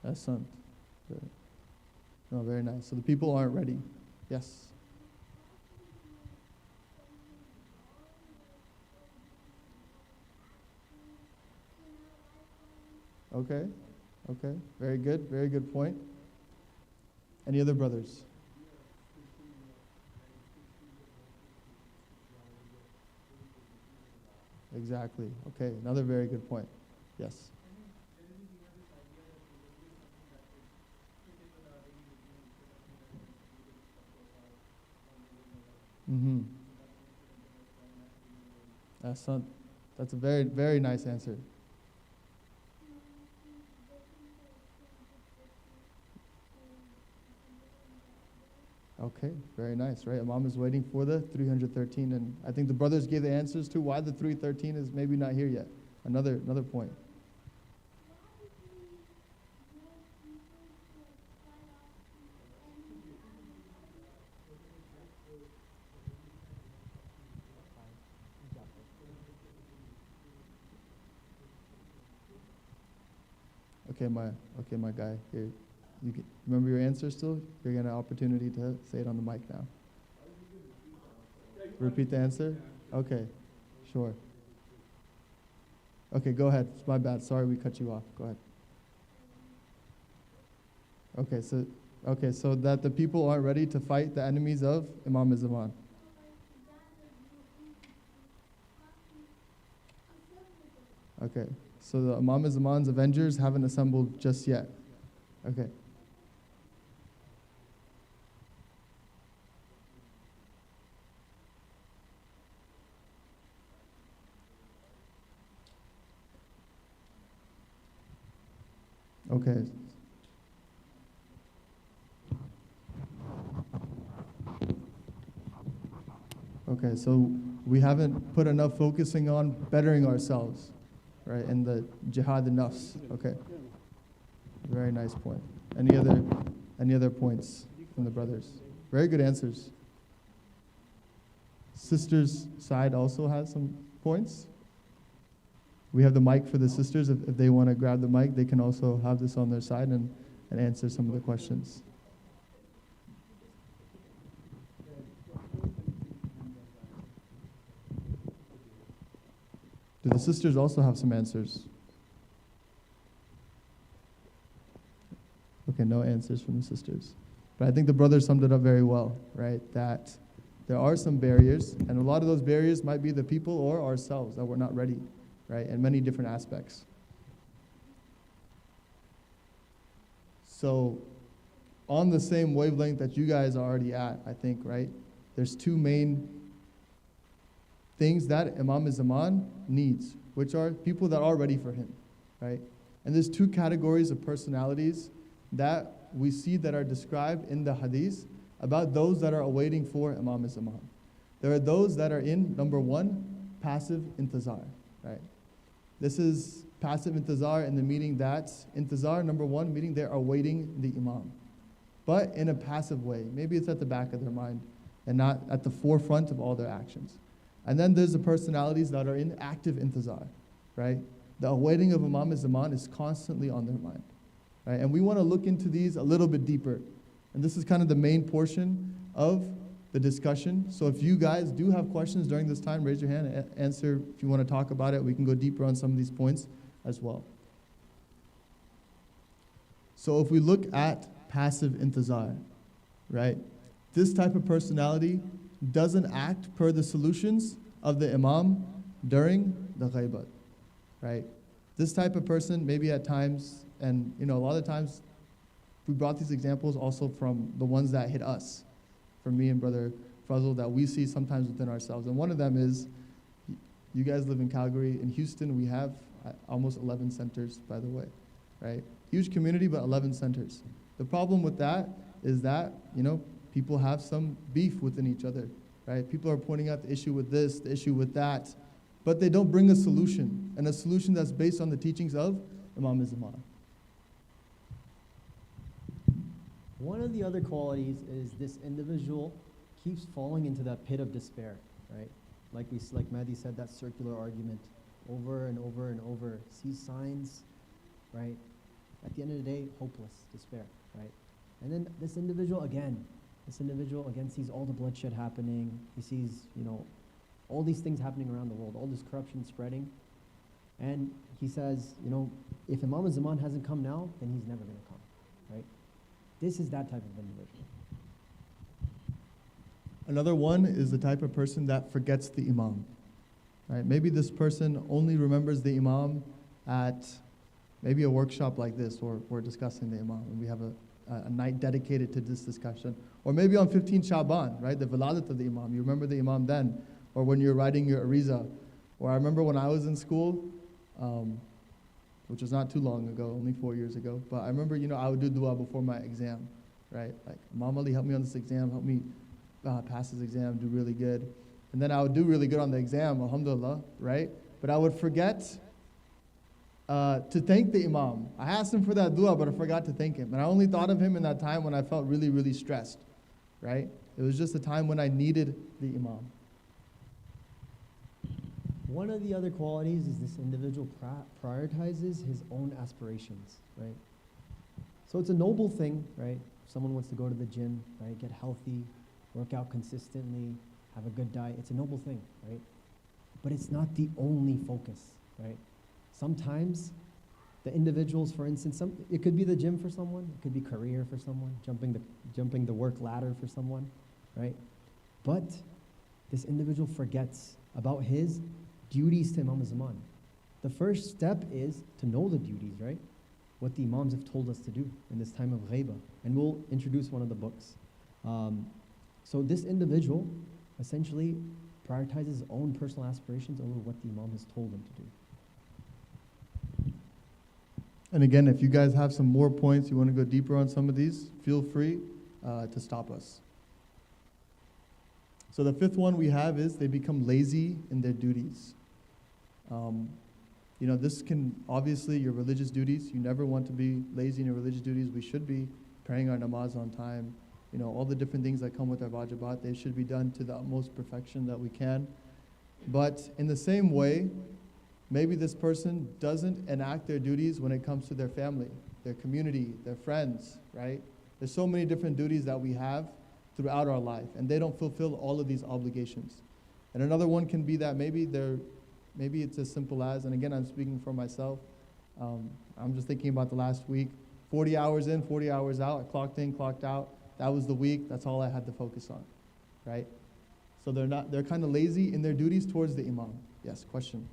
Hassan. No, very nice. So the people aren't ready. Yes. Okay. Very good point. Any other brothers? Exactly. Okay, another very good point. Yes. Mm-hmm. That's a very, very nice answer. Okay, very nice, right? Imam is waiting for the 313, and I think the brothers gave the answers to why the 313 is maybe not here yet. Another point. Okay, my guy here. Remember your answer still? You're getting an opportunity to say it on the mic now. Repeat the answer? Okay, sure. Okay, go ahead. It's my bad. Sorry we cut you off. Go ahead. Okay, so that the people aren't ready to fight the enemies of Imam Zaman. Okay, so the Imam Zaman's Avengers haven't assembled just yet. Okay. Okay. Okay, so we haven't put enough focusing on bettering ourselves, right? And the jihad nafs. Okay. Very nice point. Any other points from the brothers? Very good answers. Sisters' side also has some points. We have the mic for the sisters. If they want to grab the mic, they can also have this on their side and answer some of the questions. Do the sisters also have some answers? Okay, no answers from the sisters. But I think the brother summed it up very well, right? That there are some barriers, and a lot of those barriers might be the people or ourselves that we're not ready, right? In many different aspects. So on the same wavelength that you guys are already at, I think, right? There's two main things that Imam Zaman needs, which are people that are ready for him, right? And there's two categories of personalities that we see that are described in the hadith about those that are awaiting for Imam Zaman. There are those that are in, number one, passive intizar, right? This is passive intizar in the meaning that, intizar, number one, meaning they're awaiting the Imam, but in a passive way. Maybe it's at the back of their mind and not at the forefront of all their actions. And then there's the personalities that are in active intizar, right? The awaiting of Imam Zaman is constantly on their mind, right? And we want to look into these a little bit deeper. And this is kind of the main portion of the discussion. So if you guys do have questions during this time, raise your hand and answer. If you want to talk about it, we can go deeper on some of these points as well. So if we look at passive intizar, right? This type of personality doesn't act per the solutions of the Imam during the ghaibat, right? This type of person, maybe at times, and a lot of times, we brought these examples also from the ones that hit us, from me and Brother Fazal, that we see sometimes within ourselves. And one of them is, you guys live in Calgary. In Houston, we have almost 11 centers, by the way, right? Huge community, but 11 centers. The problem with that is that, people have some beef within each other, right? People are pointing out the issue with this, the issue with that, but they don't bring a solution, and a solution that's based on the teachings of Imam Zaman. One of the other qualities is this individual keeps falling into that pit of despair, right? Like Mehdi said, that circular argument over and over and over, sees signs, right? At the end of the day, hopeless, despair, right? And then this individual again sees all the bloodshed happening. He sees, all these things happening around the world, all this corruption spreading. And he says, if Imam Zaman hasn't come now, then he's never going to come, right? This is that type of individual. Another one is the type of person that forgets the Imam, right? Maybe this person only remembers the Imam at maybe a workshop like this, or we're discussing the Imam, and we have a night dedicated to this discussion. Or maybe on 15 Shaban, right? The Viladat of the Imam. You remember the Imam then. Or when you're writing your Ariza. Or I remember when I was in school, which was not too long ago, only 4 years ago. But I remember, I would do dua before my exam, right? Like, Imam Ali, help me on this exam, help me pass this exam, do really good. And then I would do really good on the exam, alhamdulillah, right? But I would forget to thank the Imam. I asked him for that dua, but I forgot to thank him. And I only thought of him in that time when I felt really, really stressed, right? It was just a time when I needed the Imam. One of the other qualities is this individual prioritizes his own aspirations, right? So it's a noble thing, right? If someone wants to go to the gym, right? Get healthy, work out consistently, have a good diet. It's a noble thing, right? But it's not the only focus, right? Sometimes the individuals, for instance, it could be the gym for someone, it could be career for someone, jumping the work ladder for someone, right? But this individual forgets about his duties to Imam Zaman. The first step is to know the duties, right? What the Imams have told us to do in this time of ghaiba. And we'll introduce one of the books. So this individual essentially prioritizes his own personal aspirations over what the Imam has told him to do. And again, if you guys have some more points, you want to go deeper on some of these, feel free to stop us. So the fifth one we have is they become lazy in their duties. This can, obviously, your religious duties, you never want to be lazy in your religious duties. We should be praying our namaz on time. All the different things that come with our wajibat, they should be done to the utmost perfection that we can. But in the same way, maybe this person doesn't enact their duties when it comes to their family, their community, their friends, right? There's so many different duties that we have throughout our life, and they don't fulfill all of these obligations. And another one can be that maybe it's as simple as, and again, I'm speaking for myself, I'm just thinking about the last week, 40 hours in, 40 hours out, I clocked in, clocked out, that was the week, that's all I had to focus on, right? So they're kind of lazy in their duties towards the imam. Yes, question.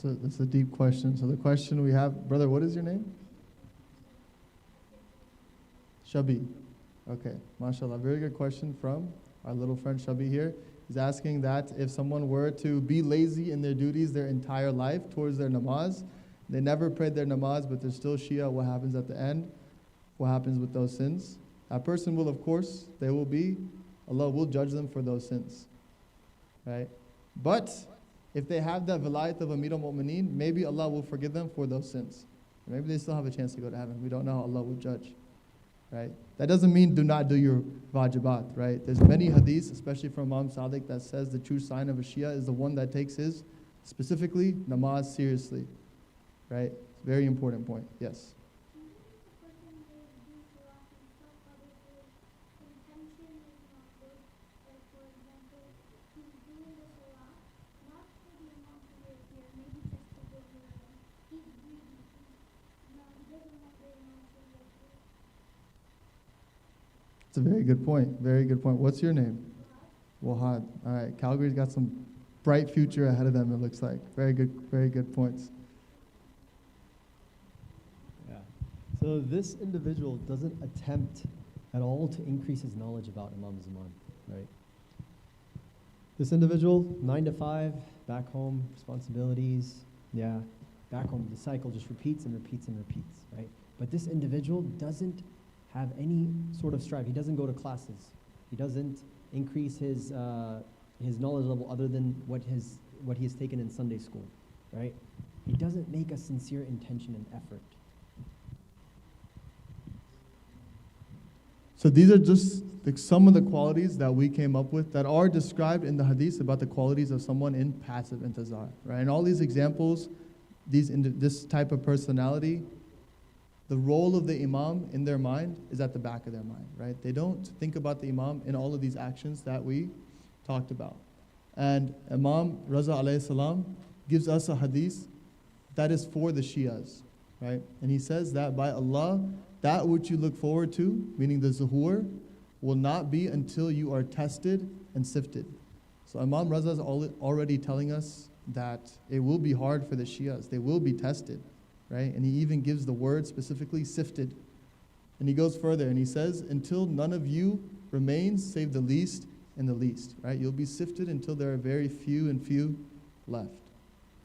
So it's a deep question. So the question we have, brother, what is your name? Shabi. Okay, mashallah. Very good question from our little friend Shabi here. He's asking that if someone were to be lazy in their duties their entire life towards their namaz, they never prayed their namaz, but they're still Shia, what happens at the end? What happens with those sins? That person will, of course, Allah will judge them for those sins, right? But if they have that vilayat of Amir al-Mu'mineen, maybe Allah will forgive them for those sins. Maybe they still have a chance to go to heaven. We don't know how Allah will judge, right? That doesn't mean do not do your wajibat, right? There's many hadiths, especially from Imam Sadiq, that says the true sign of a Shia is the one that takes his, specifically, namaz seriously, right? Very important point, yes. It's a very good point. Very good point. What's your name? Wahad. All right. Calgary's got some bright future ahead of them, it looks like. Very good points. Yeah. So this individual doesn't attempt at all to increase his knowledge about Imam Zaman, right? This individual, 9 to 5, back home, responsibilities, yeah, back home, the cycle just repeats and repeats and repeats, right? But this individual doesn't have any sort of strive. He doesn't go to classes. He doesn't increase his knowledge level other than what he has taken in Sunday school, right? He doesn't make a sincere intention and effort. So these are just some of the qualities that we came up with that are described in the hadith about the qualities of someone in passive intizar, right? And all these examples, this type of personality, the role of the imam in their mind is at the back of their mind, right? They don't think about the imam in all of these actions that we talked about. And Imam Raza alayhi salam gives us a hadith that is for the Shias, right? And he says that by Allah, that which you look forward to, meaning the zuhur, will not be until you are tested and sifted. So Imam Raza is already telling us that it will be hard for the Shias. They will be tested. Right? And he even gives the word specifically sifted. And he goes further and he says, until none of you remains save the least and the least, right? You'll be sifted until there are very few left,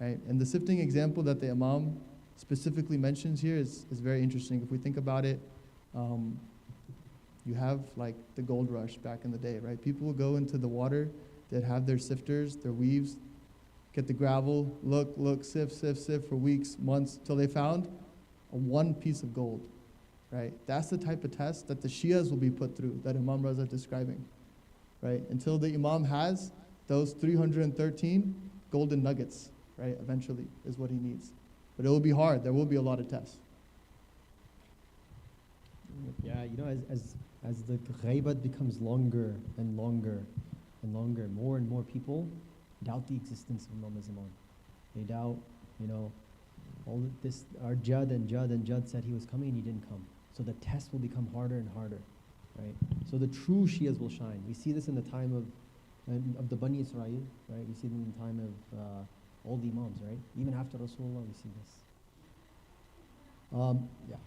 right? And the sifting example that the Imam specifically mentions here is very interesting. If we think about it, you have like the gold rush back in the day, right? People would go into the water, they'd have their sifters, their weaves, get the gravel, look, sift for weeks, months, till they found one piece of gold, right? That's the type of test that the Shias will be put through, that Imam Raza is describing, right? Until the Imam has those 313 golden nuggets, right? Eventually is what he needs. But it will be hard. There will be a lot of tests. Yeah, you know, as the ghaibat becomes longer and longer and longer, more and more people doubt the existence of Imam Zaman. They doubt, you know, all this, our Judd said he was coming and he didn't come. So the test will become harder and harder, right? So the true Shias will shine. We see this in the time of the Bani Israel, right? We see it in the time of all the Imams, right? Even after Rasulullah, we see this. Yeah.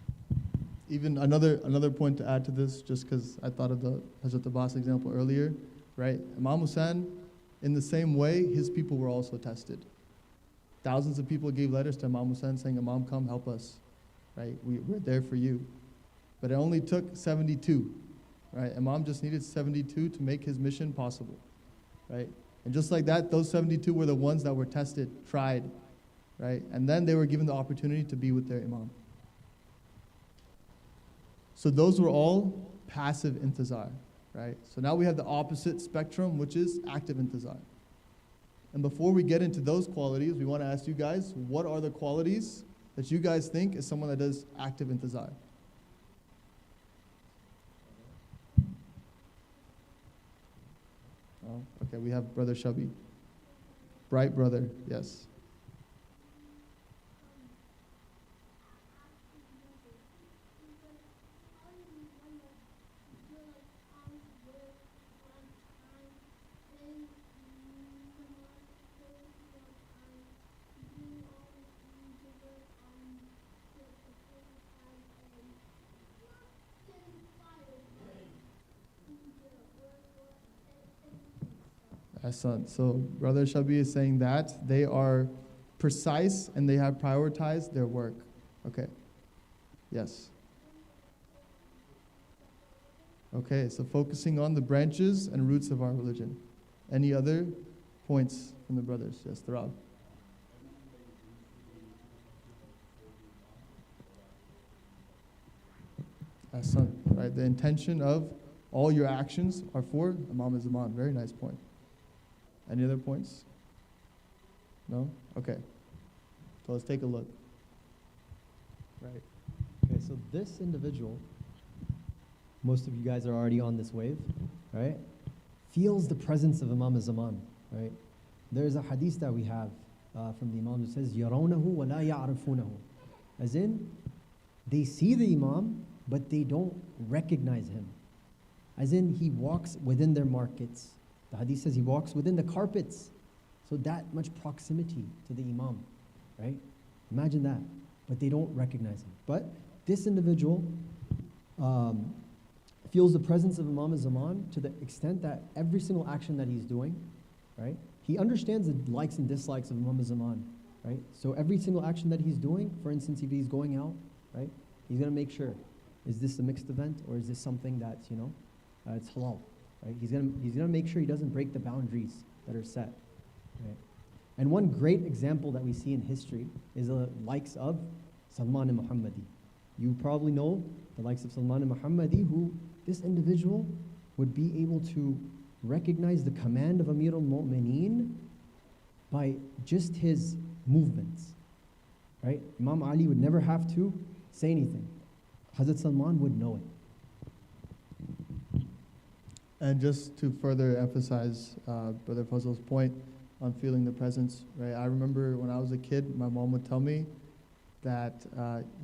Even another point to add to this, just because I thought of the Hazrat Abbas example earlier, right? Imam Hussain, in the same way, his people were also tested. Thousands of people gave letters to Imam Hussain saying, Imam, come help us, right? We're there for you. But it only took 72, right? Imam just needed 72 to make his mission possible, right? And just like that, those 72 were the ones that were tested, tried, right? And then they were given the opportunity to be with their Imam. So those were all passive intizar, right? So now we have the opposite spectrum, which is active intizar. And before we get into those qualities, we want to ask you guys, what are the qualities that you guys think is someone that does active intizar? Oh, okay, we have Brother Shabi. Bright brother, yes. Hassan. So Brother Shabi is saying that they are precise and they have prioritized their work. Okay. Yes. Okay, so focusing on the branches and roots of our religion. Any other points from the brothers? Yes, Tarab. Hassan, right? The intention of all your actions are for Imam Zaman. Very nice point. Any other points? No? Okay. So let's take a look. Right. Okay, so this individual, most of you guys are already on this wave, right? Feels the presence of Imam Zaman, right? There's a hadith that we have from the Imam that says, يَرَوْنَهُ وَلَا يَعْرِفُونَهُ. As in, they see the Imam, but they don't recognize him. As in, he walks within their markets. The hadith says he walks within the carpets. So that much proximity to the Imam, right? Imagine that. But they don't recognize him. But this individual feels the presence of Imam Zaman to the extent that every single action that he's doing, right? He understands the likes and dislikes of Imam Zaman, right? So every single action that he's doing, for instance, if he's going out, right? He's going to make sure, is this a mixed event or is this something that's, it's halal? Right? He's gonna make sure he doesn't break the boundaries that are set. Right? And one great example that we see in history is the likes of Salman al-Muhammadi. You probably know the likes of Salman al-Muhammadi, who this individual would be able to recognize the command of Amir al-Mu'mineen by just his movements. Right? Imam Ali would never have to say anything. Hazrat Salman would know it. And just to further emphasize Brother Fazal's point on feeling the presence, right? I remember when I was a kid, my mom would tell me that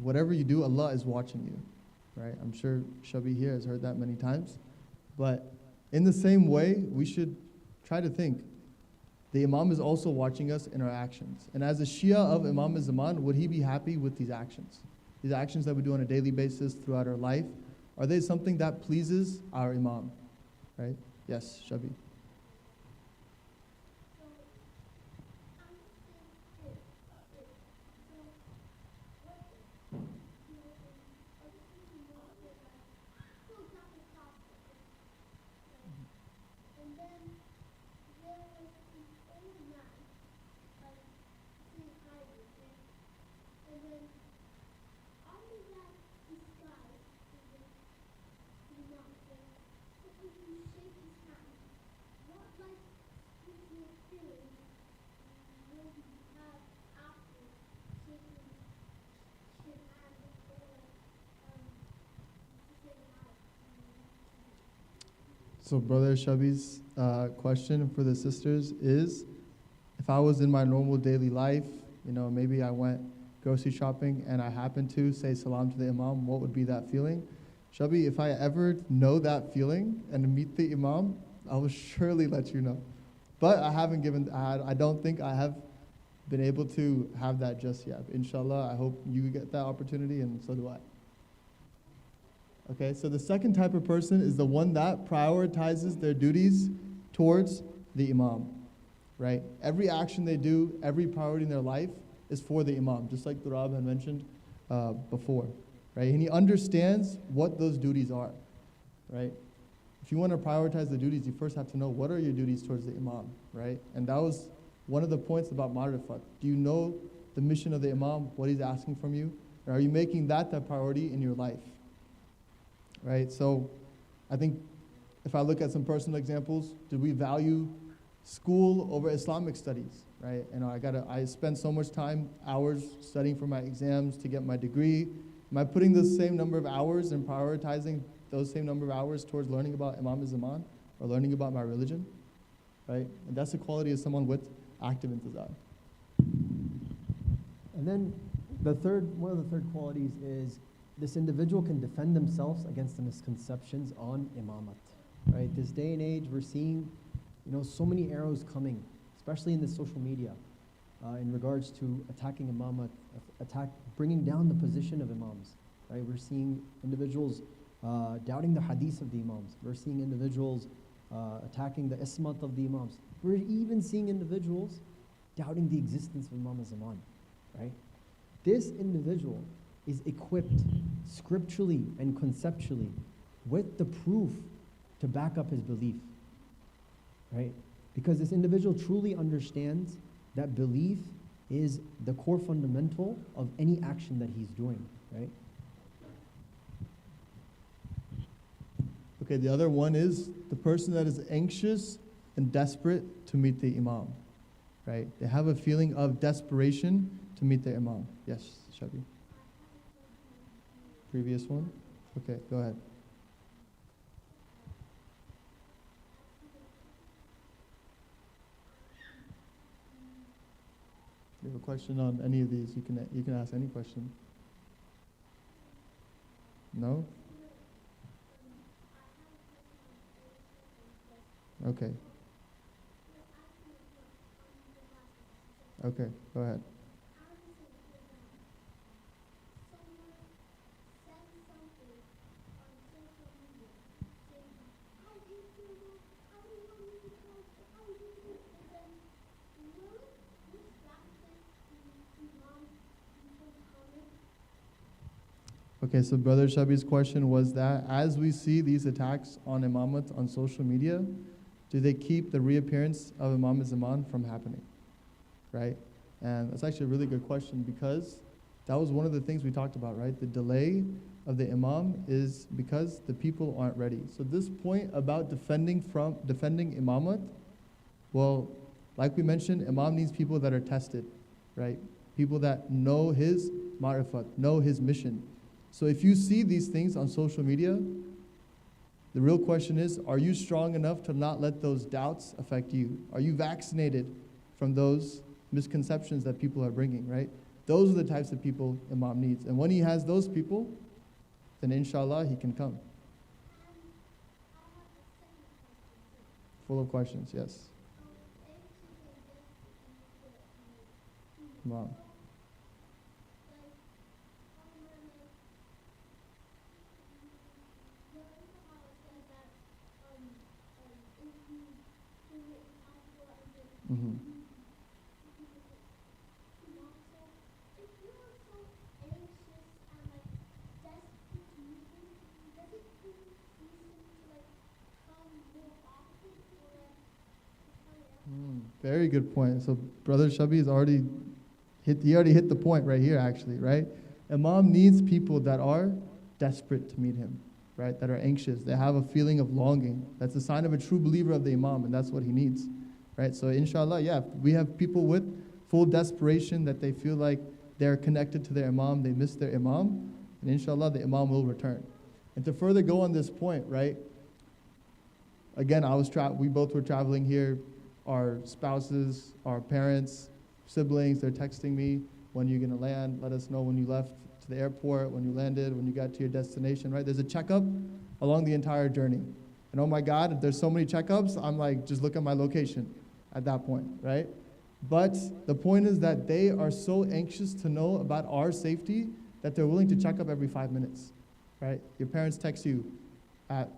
whatever you do, Allah is watching you, right? I'm sure Shabi here has heard that many times. But in the same way, we should try to think, the Imam is also watching us in our actions. And as a Shia of Imam Zaman, would he be happy with these actions? These actions that we do on a daily basis throughout our life, are they something that pleases our Imam? Right? Yes, Shabi. So Brother Shabi's question for the sisters is, if I was in my normal daily life, maybe I went grocery shopping and I happened to say salam to the Imam, what would be that feeling? Shabi, if I ever know that feeling and meet the Imam, I will surely let you know. But I don't think I have been able to have that just yet. Inshallah, I hope you get that opportunity, and so do I. Okay, so the second type of person is the one that prioritizes their duties towards the Imam, right? Every action they do, every priority in their life is for the Imam, just like Durab had mentioned before, right? And he understands what those duties are, right? if you want to prioritize the duties, you first have to know what are your duties towards the Imam, right? And that was one of the points about Ma'rifat. Do you know the mission of the Imam, what he's asking from you? Or are you making that the priority in your life, right? So I think if I look at some personal examples, do we value school over Islamic studies, right? And I spend so much time, hours studying for my exams to get my degree. Am I putting the same number of hours and prioritizing those same number of hours towards learning about Imam Zaman or learning about my religion, right? And that's the quality of someone with active intizar. And then one of the third qualities is this individual can defend themselves against the misconceptions on imamat, right? This day and age, we're seeing, so many arrows coming, especially in the social media, in regards to attacking imamat, bringing down the position of imams, right? We're seeing individuals doubting the hadith of the imams. We're seeing individuals attacking the ismat of the imams. We're even seeing individuals doubting the existence of Imam Zaman, right? This individual is equipped scripturally and conceptually with the proof to back up his belief, right? Because this individual truly understands that belief is the core fundamental of any action that he's doing, right? Okay, the other one is the person that is anxious and desperate to meet the Imam, right? They have a feeling of desperation to meet the Imam. Yes, Shabi. Previous one? Okay, go ahead. If you have a question on any of these, you can ask any question. No? Okay. Okay, go ahead. Okay, so Brother Shabi's question was that as we see these attacks on imamat on social media, do they keep the reappearance of Imam Zaman from happening, right? And that's actually a really good question because that was one of the things we talked about, right? The delay of the Imam is because the people aren't ready. So this point about defending imamat, well, like we mentioned, Imam needs people that are tested, right? People that know his ma'rifat, know his mission. So if you see these things on social media, the real question is, are you strong enough to not let those doubts affect you? Are you vaccinated from those misconceptions that people are bringing, right? Those are the types of people Imam needs. And when he has those people, then inshallah he can come. Full of questions, yes. Imam. Mm-hmm. Very good point. So Brother Shabi has already hit the point right here actually, right? Imam needs people that are desperate to meet him, right? That are anxious. They have a feeling of longing. That's a sign of a true believer of the Imam, and that's what he needs, right? So inshallah, yeah, we have people with full desperation that they feel like they're connected to their Imam, they miss their Imam, and inshallah the Imam will return. And to further go on this point, right? Again, we both were traveling here. Our spouses, our parents, siblings, they're texting me, when you're gonna land, let us know when you left to the airport, when you landed, when you got to your destination, right? There's a checkup along the entire journey. And oh my God, if there's so many checkups, I'm like, just look at my location at that point, right? But the point is that they are so anxious to know about our safety that they're willing to check up every 5 minutes, right? Your parents text you at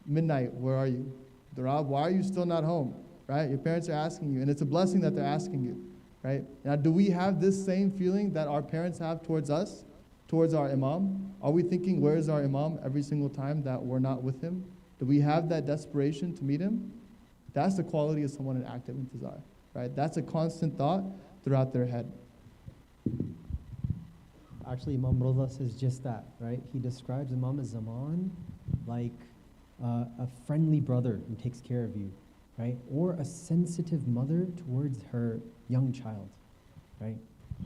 midnight, where are you? Darab, why are you still not home? Right? Your parents are asking you, and it's a blessing that they're asking you, right? Now, do we have this same feeling that our parents have towards us, towards our Imam? Are we thinking, where is our Imam every single time that we're not with him? Do we have that desperation to meet him? That's the quality of someone in active intizar, right? That's a constant thought throughout their head. Actually, Imam Rida says just that, right? He describes Imam al-Zaman like a friendly brother who takes care of you, right? Or a sensitive mother towards her young child, right?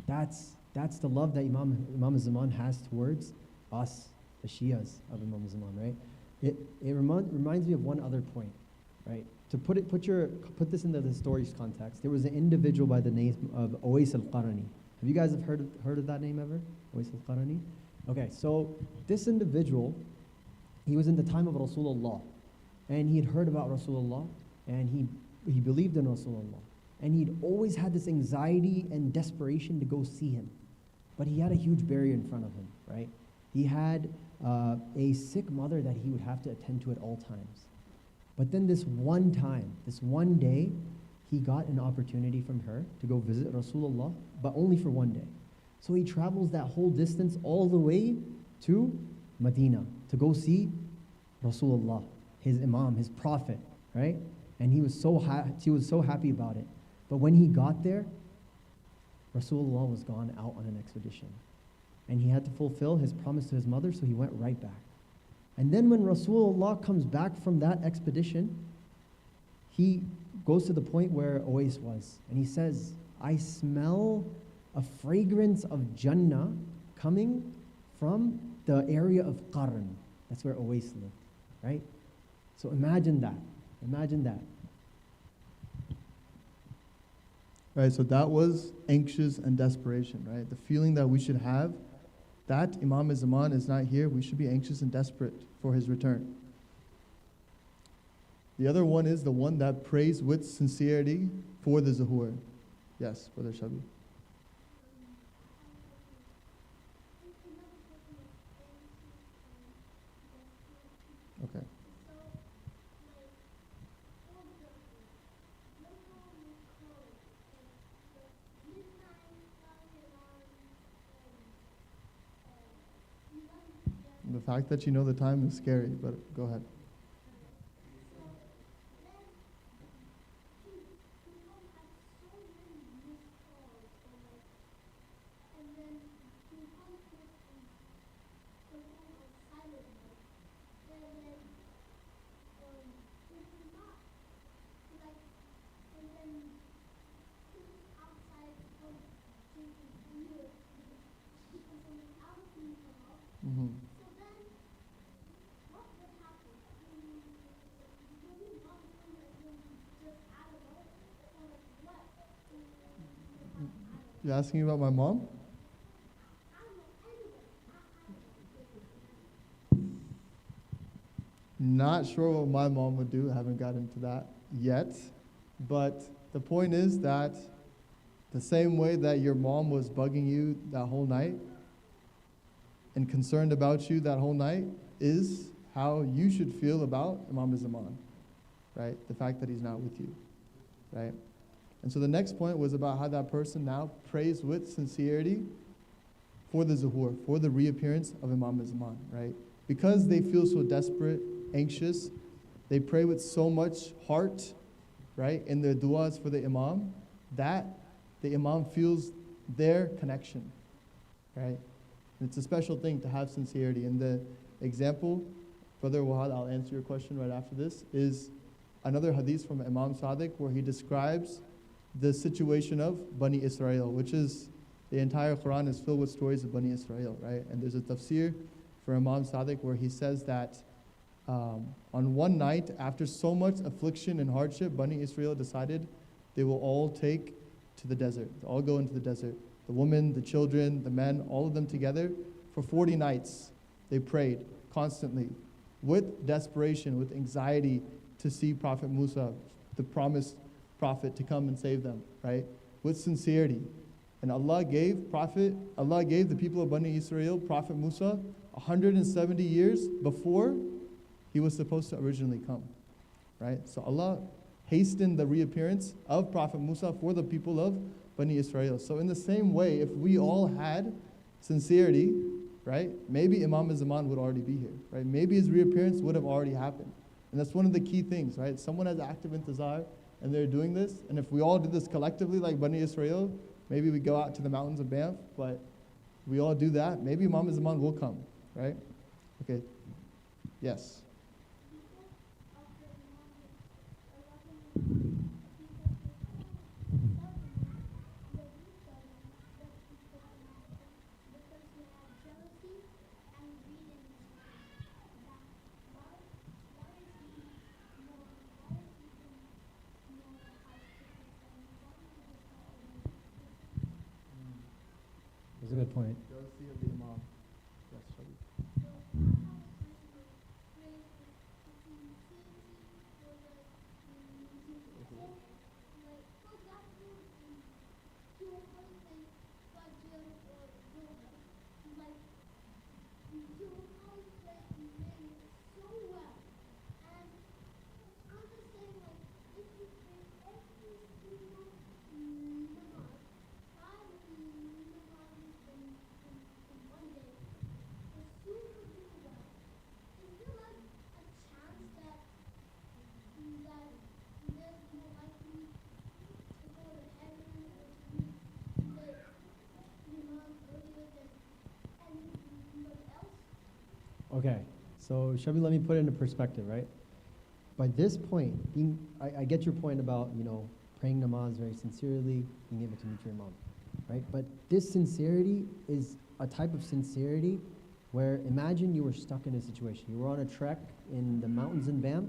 That's the love that Imam al-Zaman has towards us, the Shias of Imam al-Zaman, right? It reminds me of one other point, right? To put this into the story's context, there was an individual by the name of Uwais al-Qarani. Have you guys heard of that name ever? Uwais al-Qarani? Okay, so this individual, he was in the time of Rasulullah, and he had heard about Rasulullah, and he believed in Rasulullah, and he'd always had this anxiety and desperation to go see him, but he had a huge barrier in front of him, right? He had a sick mother that he would have to attend to at all times. But then this one day, he got an opportunity from her to go visit Rasulullah, but only for one day. So he travels that whole distance all the way to Medina to go see Rasulullah, his Imam, his Prophet, right? And he was so happy about it. But when he got there, Rasulullah was gone out on an expedition. And he had to fulfill his promise to his mother, so he went right back. And then when Rasulullah comes back from that expedition, he goes to the point where Uwais was, and he says, I smell a fragrance of Jannah coming from the area of Qarn. That's where Uwais lived, right? So imagine that. Imagine that. Right, so that was anxious and desperation, right? The feeling that we should have that Imam al-Zaman is not here, we should be anxious and desperate for his return. The other one is the one that prays with sincerity for the Zuhur. Yes, Brother Shabi. Okay. The fact that you know the time is scary, but go ahead. Mm-hmm. You're asking about my mom? Not sure what my mom would do. I haven't gotten into that yet. But the point is that the same way that your mom was bugging you that whole night and concerned about you that whole night is how you should feel about Imam al-Zaman, right? The fact that he's not with you, right? And so the next point was about how that person now prays with sincerity for the zuhur, for the reappearance of Imam al-Zaman, right? Because they feel so desperate, anxious, they pray with so much heart, right, in their du'as for the Imam, that the Imam feels their connection, right? And it's a special thing to have sincerity. And the example, Brother Wahad, I'll answer your question right after this, is another hadith from Imam Sadiq where he describes the situation of Bani Israel, which is, the entire Quran is filled with stories of Bani Israel, right? And there's a tafsir for Imam Sadiq where he says that on one night, after so much affliction and hardship, Bani Israel decided they will all take to the desert. They'll all go into the desert. The women, the children, the men, all of them together. For 40 nights, they prayed constantly with desperation, with anxiety to see Prophet Musa, the promised prophet, to come and save them, right? With sincerity. And Allah gave the people of Bani Israel, Prophet Musa, 170 years before he was supposed to originally come, right? So Allah hastened the reappearance of Prophet Musa for the people of Bani Israel. So in the same way, if we all had sincerity, right, maybe Imam al-Zaman would already be here, right? Maybe his reappearance would have already happened. And that's one of the key things, right? Someone has active intizar and they're doing this, and if we all do this collectively like Bani Israel, maybe we go out to the mountains of Banff, but we all do that, maybe Imam Zaman will come, right? Okay, yes. That's a good point. Jealousy of the Imam. Yes, Shabi. Okay, so Shabi, let me put it into perspective, right? By this point, I get your point about, praying namaz very sincerely, being able to meet your Imam, right? But this sincerity is a type of sincerity where imagine you were stuck in a situation. You were on a trek in the mountains in Banff,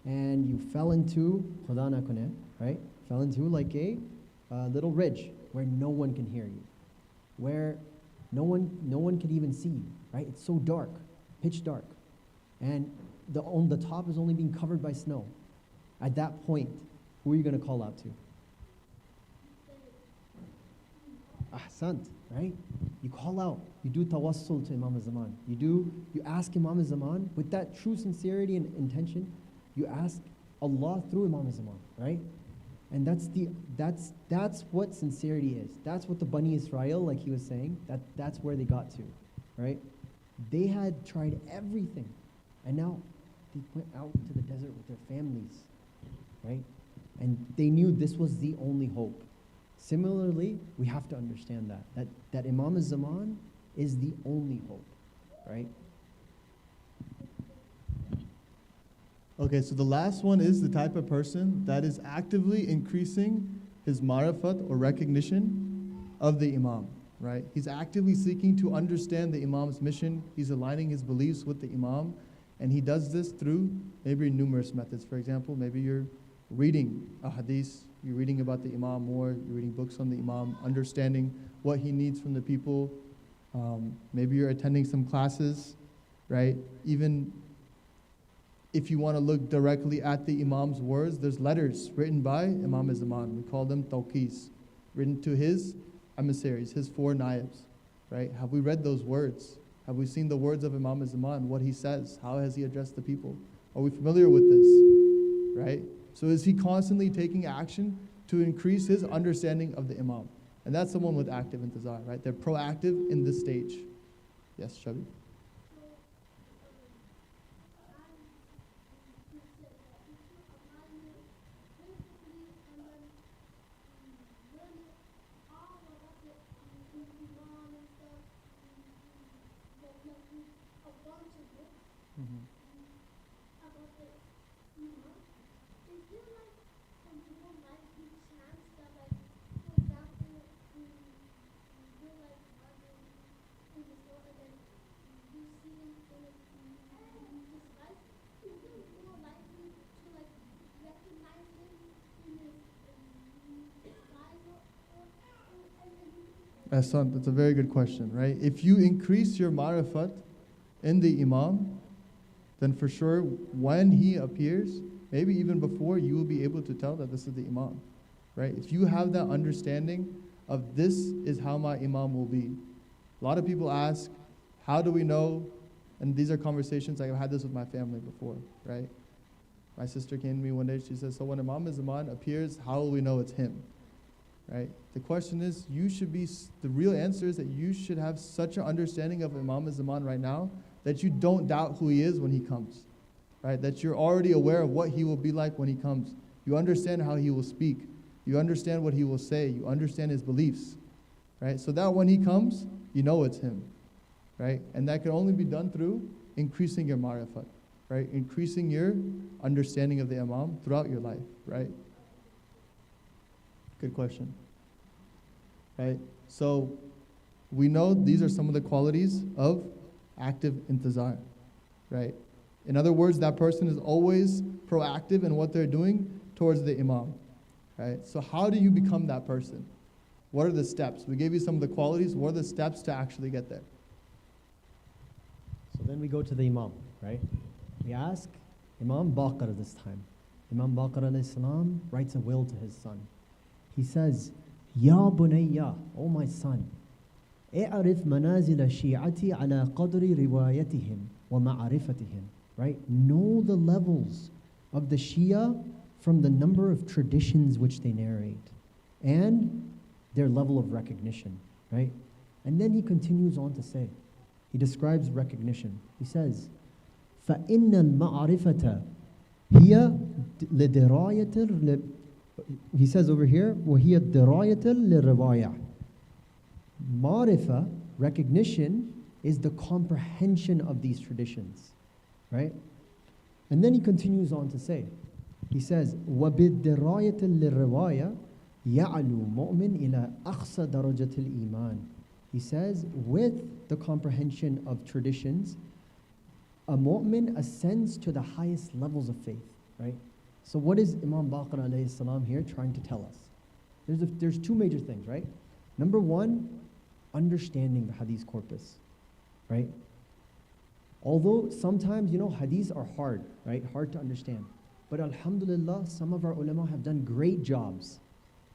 and you fell into, Khuda na kune, right? Fell into like a little ridge where no one can hear you, where no one can even see you, right? It's so dark, pitch dark, and the top is only being covered by snow. At that point, who are you going to call out to? Ahsant, right? You call out, you do tawassul to Imam Zaman. You ask Imam Zaman with that true sincerity and intention. You ask Allah through Imam Zaman, right? And that's what sincerity is. That's what the Bani Israel, like he was saying, that's where they got to, right? They had tried everything, and now they went out to the desert with their families, right? And they knew this was the only hope. Similarly, we have to understand that Imam Zaman is the only hope, right? Okay, so the last one is the type of person that is actively increasing his marifat or recognition of the Imam, right? He's actively seeking to understand the Imam's mission. He's aligning his beliefs with the Imam, and he does this through maybe numerous methods. For example, maybe you're reading a hadith, you're reading about the Imam more, you're reading books on the Imam, understanding what he needs from the people. Maybe you're attending some classes, right? Even if you want to look directly at the Imam's words, there's letters written by Imam Zaman. We call them tawqis, written to his emissaries, his 4 naibs, right? Have we read those words? Have we seen the words of Imam Zaman, what he says? How has he addressed the people? Are we familiar with this, right? So is he constantly taking action to increase his understanding of the Imam? And that's someone with active intizar, right? They're proactive in this stage. Yes, Shabi? Hassan, that's a very good question, right? If you increase your marifat in the Imam, then for sure when he appears, maybe even before, you will be able to tell that this is the Imam, right? If you have that understanding of this is how my Imam will be. A lot of people ask, how do we know? And these are conversations, I've had this with my family before, right? My sister came to me one day, she says, so when Imam Zaman appears, how will we know it's him? Right? The question is, the real answer is that you should have such an understanding of Imam Zaman right now that you don't doubt who he is when he comes. right? That you're already aware of what he will be like when he comes. You understand how he will speak. You understand what he will say. You understand his beliefs, right? So that when he comes, you know it's him, right? And that can only be done through increasing your ma'rifat, right? Increasing your understanding of the Imam throughout your life, right? Good question, right? So we know these are some of the qualities of active intizar, right? In other words, that person is always proactive in what they're doing towards the Imam, right? So how do you become that person? What are the steps? We gave you some of the qualities. What are the steps to actually get there? So then we go to the Imam, right? We ask Imambargah this time. Imambargah alayhi salam writes a will to his son. He says, Ya bunayya, O my son, اعرف منازل الشيعة على قدر روايتهم ومعرفتهم. Right? Know the levels of the Shia from the number of traditions which they narrate and their level of recognition, right? And then he continues on to say, he describes recognition. He says, فَإِنَّ الْمَعْرِفَةَ هِيَ لِدِرَايَةِ He says over here, وَهِيَ الدِّرَايَةِ لِلرِّوَايَةِ. Ma'rifah, recognition, is the comprehension of these traditions, right? And then he continues on to say, he says, وَبِالدِّرَايَةِ لِلرِّوَايَةِ يَعْلُو مُؤْمِنْ إِلَىٰ أَقْصَى دَرَجَةِ الْإِيمَانِ. He says, with the comprehension of traditions, a mu'min ascends to the highest levels of faith, right? So what is Imambargah alayhi salam here trying to tell us? There's two major things, right? Number one, understanding the hadith corpus, right? Although sometimes, hadiths are hard, right? Hard to understand. But alhamdulillah, some of our ulama have done great jobs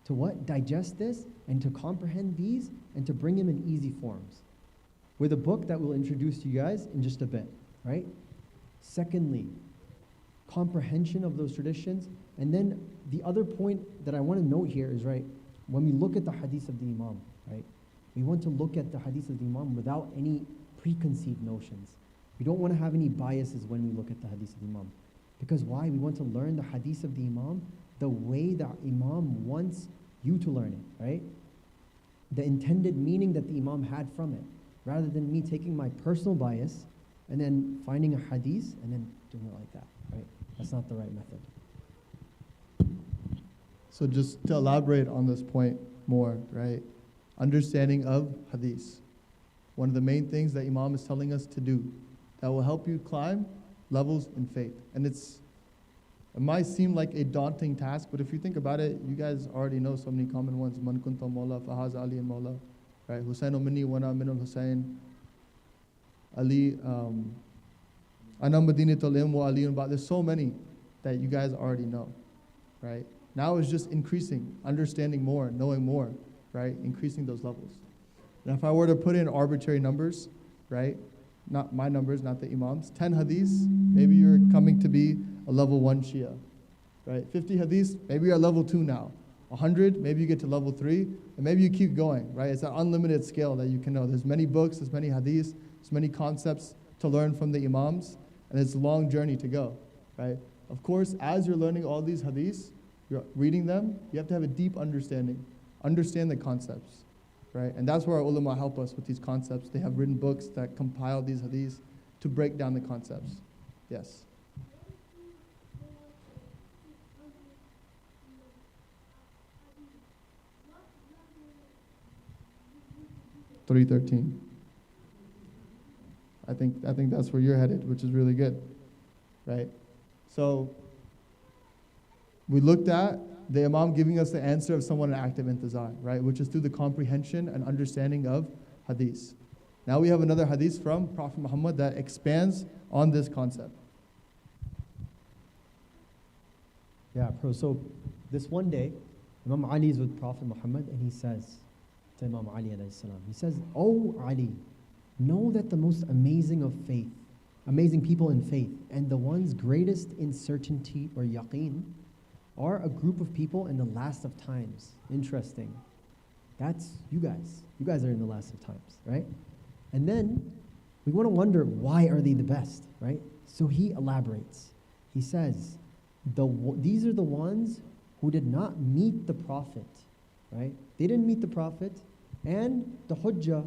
to what? Digest this and to comprehend these and to bring them in easy forms. With a book that we'll introduce to you guys in just a bit, right? Secondly, comprehension of those traditions. And then the other point that I want to note here is, right, when we look at the hadith of the Imam, right, we want to look at the hadith of the Imam without any preconceived notions. We don't want to have any biases when we look at the hadith of the Imam. Because why? We want to learn the hadith of the Imam the way that Imam wants you to learn it, right? The intended meaning that the Imam had from it, rather than me taking my personal bias and then finding a hadith and then doing it like that, right? That's not the right method. So just to elaborate on this point more, right? Understanding of hadith. One of the main things that Imam is telling us to do that will help you climb levels in faith. And it might seem like a daunting task, but if you think about it, you guys already know so many common ones. Man kunta mawla, fahaz Ali and mawla. Right? Hussain minni wa ana min al-Hussain. Ali, ana madinatul ilm wa Ali. There's so many that you guys already know. Right? Now it's just increasing, understanding more, knowing more, right? Increasing those levels. And if I were to put in arbitrary numbers, right? Not my numbers, not the Imams, 10 hadiths, maybe you're coming to be a level 1 Shia, right? 50 hadiths, maybe you're at level 2 now. 100, maybe you get to level 3, and maybe you keep going, right? It's an unlimited scale that you can know. There's many books, there's many hadiths, there's many concepts to learn from the Imams, and it's a long journey to go, right? Of course, as you're learning all these hadiths, you're reading them, you have to have a deep understanding, understand the concepts, right? And that's where our ulama help us with these concepts. They have written books that compile these hadiths to break down the concepts. Yes. $313. I think that's where you're headed, which is really good, right? So we looked at the Imam giving us the answer of someone in active intizar, right? Which is through the comprehension and understanding of hadith. Now we have another hadith from Prophet Muhammad that expands on this concept. Yeah, so this one day, Imam Ali is with Prophet Muhammad and he says to Imam Ali alayhi salam, he says, "O Ali, know that the most amazing of faith, amazing people in faith, and the ones greatest in certainty or yaqeen, are a group of people in the last of times." Interesting. That's you guys. You guys are in the last of times, right? And then we want to wonder, why are they the best, right? So he elaborates. he says, these are the ones who did not meet the Prophet, right? They didn't meet the Prophet, and the Hujjah,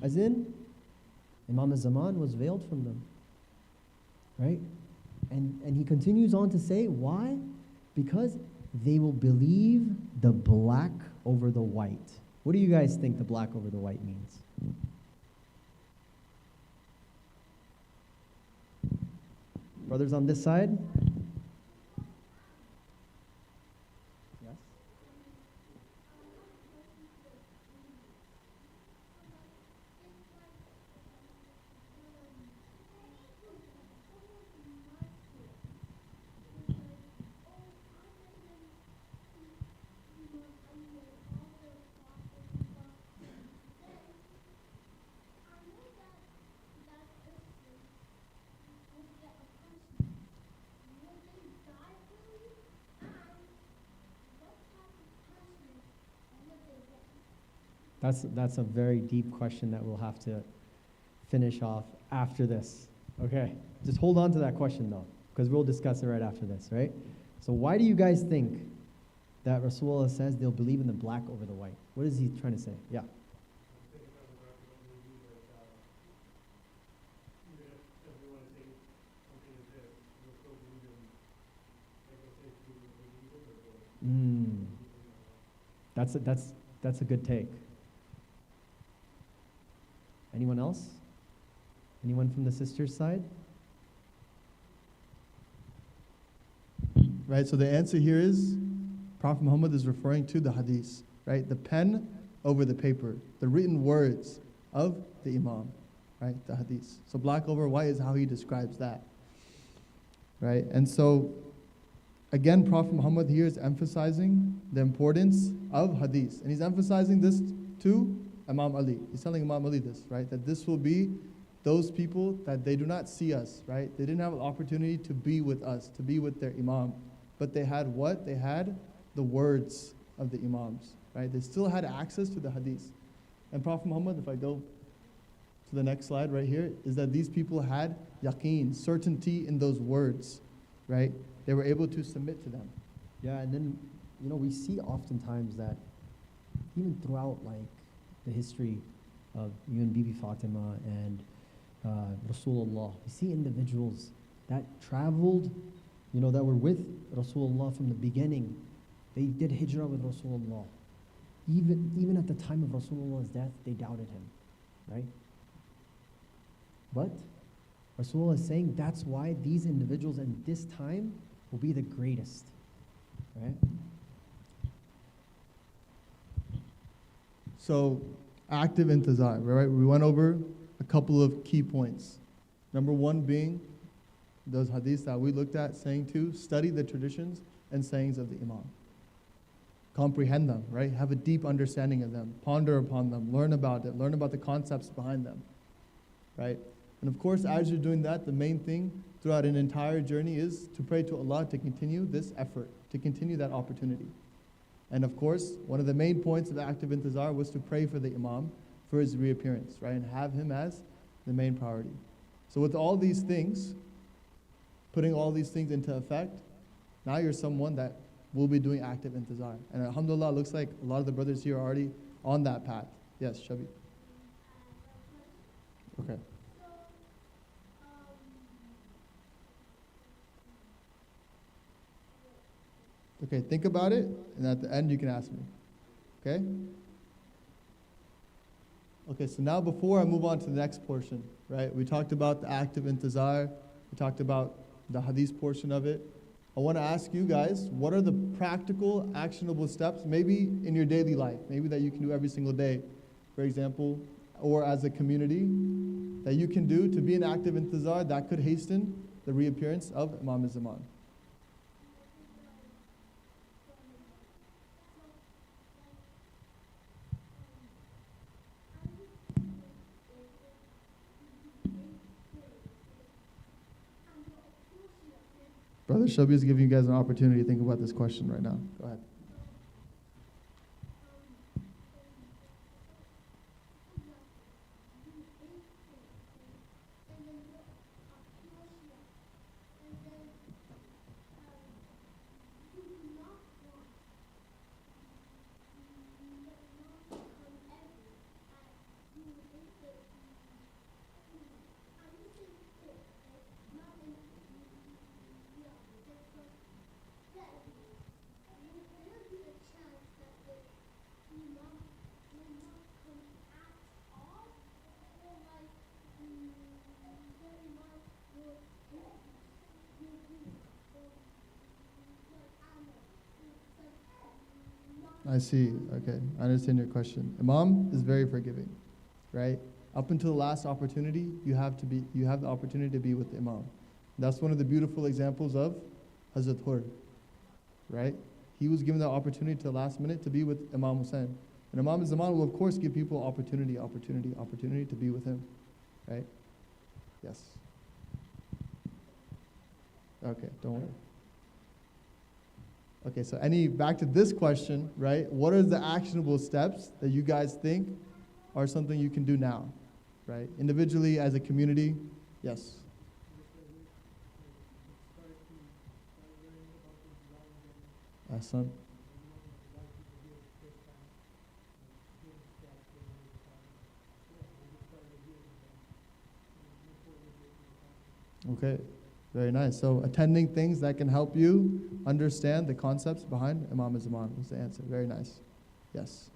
as in Imam al-Zaman, was veiled from them, right? And he continues on to say, why? Because they will believe the black over the white. What do you guys think the black over the white means? Brothers on this side? Yes? That's a very deep question that we'll have to finish off after this. Okay, just hold on to that question though, because we'll discuss it right after this, right? So why do you guys think that Rasulullah says they'll believe in the black over the white? What is he trying to say? Yeah. That's a good take. Anyone else? Anyone from the sister's side? Right, so the answer here is Prophet Muhammad is referring to the hadith, right? The pen over the paper, the written words of the Imam, right? The hadith. So black over white is how he describes that, right? And so, again, Prophet Muhammad here is emphasizing the importance of hadith. And he's emphasizing this to Imam Ali. He's telling Imam Ali this, right? That this will be those people that they do not see us, right? They didn't have an opportunity to be with us, to be with their Imam. But they had what? They had the words of the Imams, right? They still had access to the hadith. And Prophet Muhammad, if I go to the next slide right here, is that these people had yaqeen, certainty in those words, right? They were able to submit to them. Yeah, and then, we see oftentimes that even throughout, the history of even Bibi Fatima and Rasulullah, we see individuals that traveled, that were with Rasulullah from the beginning. They did hijrah with Rasulullah. Even at the time of Rasulullah's death, they doubted him, right? But Rasulullah is saying that's why these individuals in this time will be the greatest, right? So, active intizar, right? We went over a couple of key points. Number one being those hadiths that we looked at, saying to study the traditions and sayings of the Imam. Comprehend them, right? Have a deep understanding of them. Ponder upon them. Learn about it. Learn about the concepts behind them, right? And of course, as you're doing that, the main thing throughout an entire journey is to pray to Allah to continue this effort, to continue that opportunity. And of course, one of the main points of active intizar was to pray for the Imam for his reappearance, right? And have him as the main priority. So with all these things, putting all these things into effect, now you're someone that will be doing active intizar. And alhamdulillah, it looks like a lot of the brothers here are already on that path. Yes, Shabi. Okay. Okay, think about it, and at the end you can ask me. Okay? Okay, so now before I move on to the next portion, right? We talked about the active intizar, we talked about the hadith portion of it. I want to ask you guys, what are the practical, actionable steps, maybe in your daily life, maybe that you can do every single day, for example, or as a community, that you can do to be an active intizar that could hasten the reappearance of Imam al-Zaman? Brother Shabi is giving you guys an opportunity to think about this question right now. Go ahead. I see. Okay, I understand your question. Imam is very forgiving, right? Up until the last opportunity, you have the opportunity to be with the Imam. That's one of the beautiful examples of Hazrat Hur, right? He was given the opportunity to the last minute to be with Imam Hussain. And Imam Zaman will of course give people opportunity to be with him, right? Yes. Okay, don't worry. Okay, so back to this question, right? What are the actionable steps that you guys think are something you can do now, right? Individually, as a community, yes. Hassan. Okay, very nice. So attending things that can help you understand the concepts behind Imam Zaman was the answer. Very nice. Yes.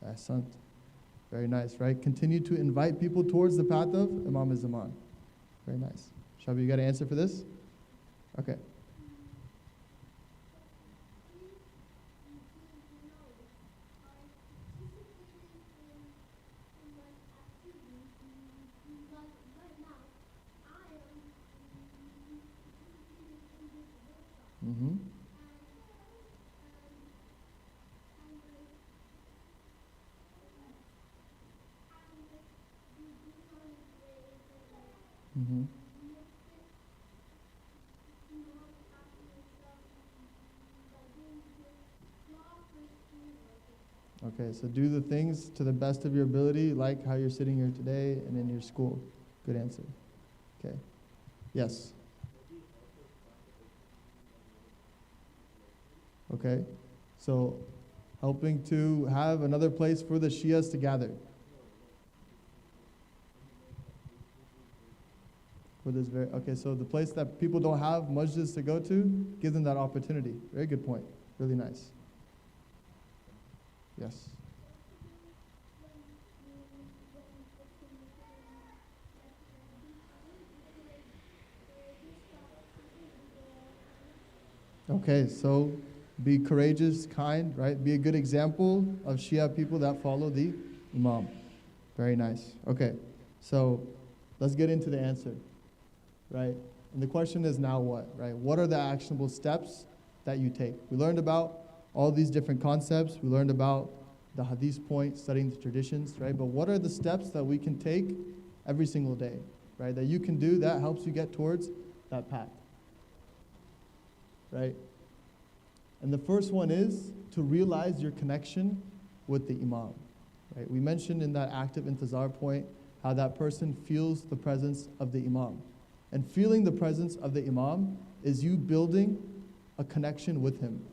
Ahsant. Very nice, right? Continue to invite people towards the path of Imam Zaman. Very nice. Shabi, you got an answer for this? Okay. Mm-hmm. Mm-hmm. Okay, so do the things to the best of your ability, like how you're sitting here today and in your school. Good answer. Okay. Yes. Okay. So helping to have another place for the Shias to gather. Okay, so the place that people don't have masjids to go to, give them that opportunity. Very good point. Really nice. Yes. Okay, so be courageous, kind, right? Be a good example of Shia people that follow the Imam. Very nice. Okay, so let's get into the answer, right? And the question is now what, right? What are the actionable steps that you take? We learned about all these different concepts. We learned about the hadith point, studying the traditions, right? But what are the steps that we can take every single day, right? That you can do that helps you get towards that path, right? And the first one is to realize your connection with the Imam, right? We mentioned in that active intizar point how that person feels the presence of the Imam. And feeling the presence of the Imam is you building a connection with him,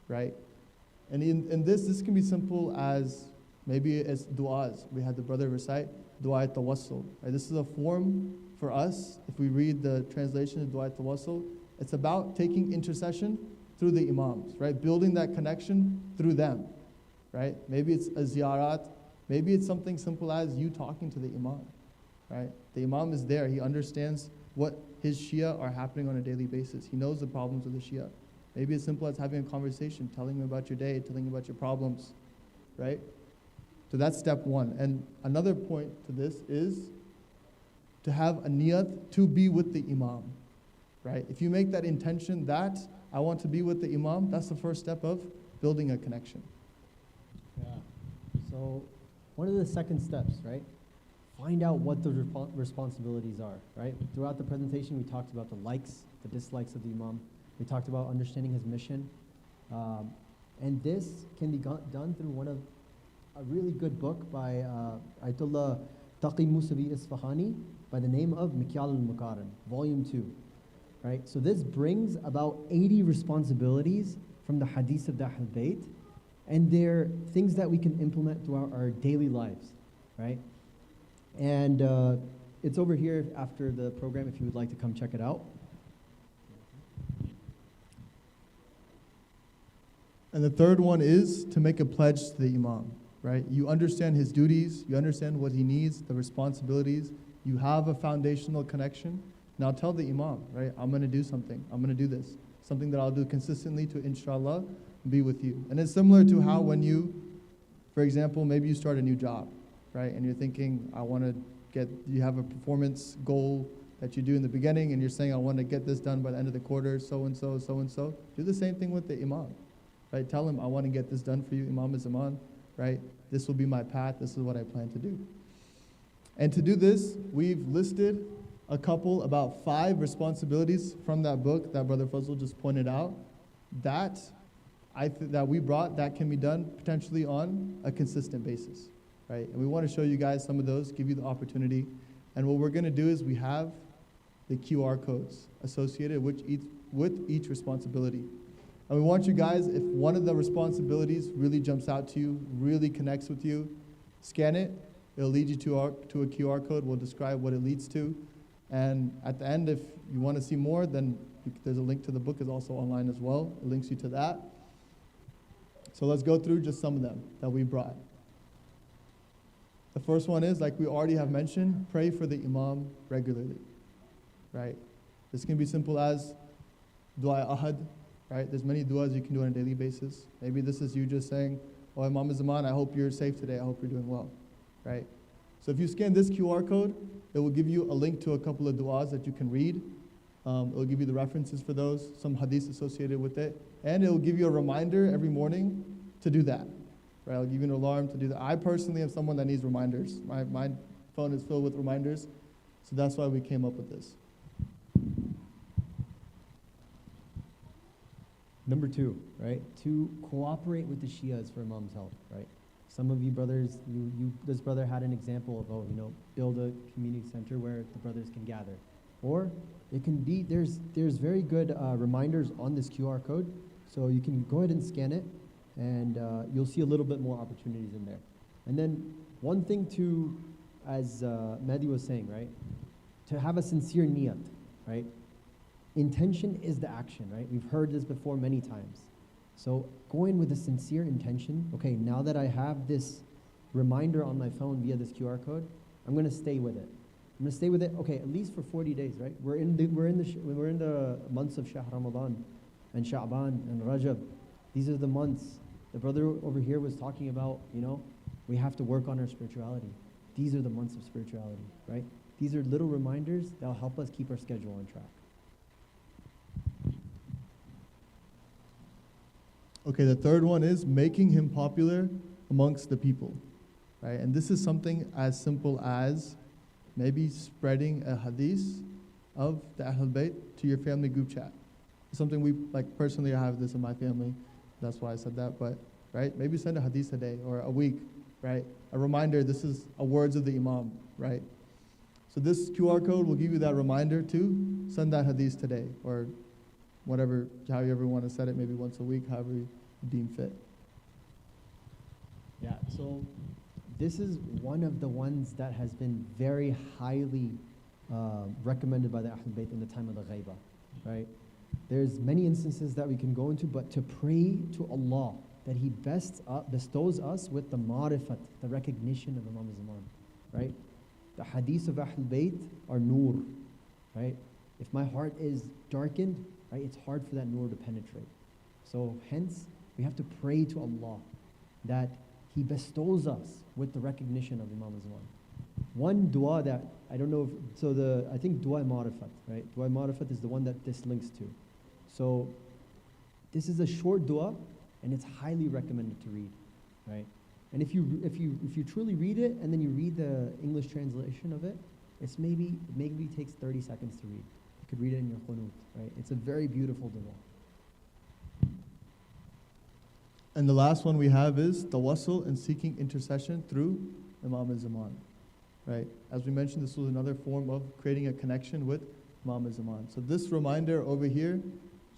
right? And in this can be simple as maybe it's du'as. We had the brother recite du'a tawassul. Right? This is a form for us. If we read the translation of du'a tawassul, it's about taking intercession through the imams, right? Building that connection through them, right? Maybe it's a ziyarat. Maybe it's something simple as you talking to the imam, right? The imam is there. He understands what his Shia are happening on a daily basis. He knows the problems of the Shia. Maybe as simple as having a conversation, telling him about your day, telling him about your problems, right? So that's step one. And another point to this is to have a niyat to be with the imam, right? If you make that intention that I want to be with the imam, that's the first step of building a connection. Yeah. So what are the second steps, right? Find out what the responsibilities are, right? Throughout the presentation, we talked about the likes, the dislikes of the imam. We talked about understanding his mission. And this can be done through a really good book by Ayatollah Taqi Musavi Isfahani by the name of Mikyal al-Muqarran, Volume 2. Right? So this brings about 80 responsibilities from the hadith of the Ahl Bayt, and they're things that we can implement throughout our daily lives, right? And it's over here after the program if you would like to come check it out. And the third one is to make a pledge to the imam, right? You understand his duties, you understand what he needs, the responsibilities, you have a foundational connection. Now tell the imam, right? I'm going to do something. I'm going to do this. something that I'll do consistently to, inshallah, be with you. And it's similar to how when you, for example, maybe you start a new job, right? And you're thinking, you have a performance goal that you do in the beginning, and you're saying, I want to get this done by the end of the quarter, so-and-so, so-and-so. Do the same thing with the imam, right? Tell him, I want to get this done for you, Imam is Zaman, right? This will be my path, this is what I plan to do. And to do this, we've listed about 5 responsibilities from that book that Brother Fazal just pointed out that we brought that can be done potentially on a consistent basis, right? And we want to show you guys some of those, give you the opportunity. And what we're going to do is we have the QR codes associated with each responsibility. And we want you guys, if one of the responsibilities really jumps out to you, really connects with you, scan it. It'll lead you to a QR code. We'll describe what it leads to. And at the end, if you want to see more, then there's a link to the book is also online as well. It links you to that. So let's go through just some of them that we brought. The first one is, like we already have mentioned, pray for the imam regularly, right? This can be simple as dua ahad, right? There's many duas you can do on a daily basis. Maybe this is you just saying, oh, Imam Zaman, I hope you're safe today. I hope you're doing well, right? So if you scan this QR code, it will give you a link to a couple of duas that you can read. It will give you the references for those, some hadiths associated with it, and it will give you a reminder every morning to do that. Right, I'll give you an alarm to do that. I personally am someone that needs reminders. My phone is filled with reminders, so that's why we came up with this. Number 2, right? To cooperate with the Shias for Imam's help, right? Some of you brothers, this brother had an example of, build a community center where the brothers can gather. Or it can be, there's very good reminders on this QR code, so you can go ahead and scan it, and you'll see a little bit more opportunities in there. And then one thing to, as Mehdi was saying, right, to have a sincere niyat, right? Intention is the action, right? We've heard this before many times. So go in with a sincere intention. Okay, now that I have this reminder on my phone via this QR code, I'm going to stay with it. I'm going to stay with it, okay, at least for 40 days, right? We're in the months of Shahr Ramadan and Sha'ban and Rajab. These are the months. The brother over here was talking about, we have to work on our spirituality. These are the months of spirituality, right? These are little reminders that will help us keep our schedule on track. Okay, the third one is making him popular amongst the people, right? And this is something as simple as maybe spreading a hadith of the Ahlul Bayt to your family group chat. Something we, personally I have this in my family, that's why I said that, but, right? Maybe send a hadith a day or a week, right? A reminder, this is a words of the Imam, right? So this QR code will give you that reminder to send that hadith today, or whatever, how you ever want to set it, maybe once a week, however you deem fit. Yeah, so this is one of the ones that has been very highly recommended by the Ahlul Bayt in the time of the Ghaiba, right? There's many instances that we can go into, but to pray to Allah that He bestows us with the marifat, the recognition of Imam Zaman, right? The hadiths of Ahlul Bayt are nur, right? If my heart is darkened, right, it's hard for that nur to penetrate. So hence, we have to pray to Allah that He bestows us with the recognition of Imam Zaman. One dua that, I don't know if, I think dua marifat, right? Dua marifat is the one that this links to. So this is a short dua, and it's highly recommended to read, right? And if you truly read it, and then you read the English translation of it, it's maybe takes 30 seconds to read. You could read it in your qunut, right? It's a very beautiful dua. And the last one we have is tawassul and seeking intercession through Imam Zaman, right? As we mentioned, this was another form of creating a connection with Imam Zaman. So this reminder over here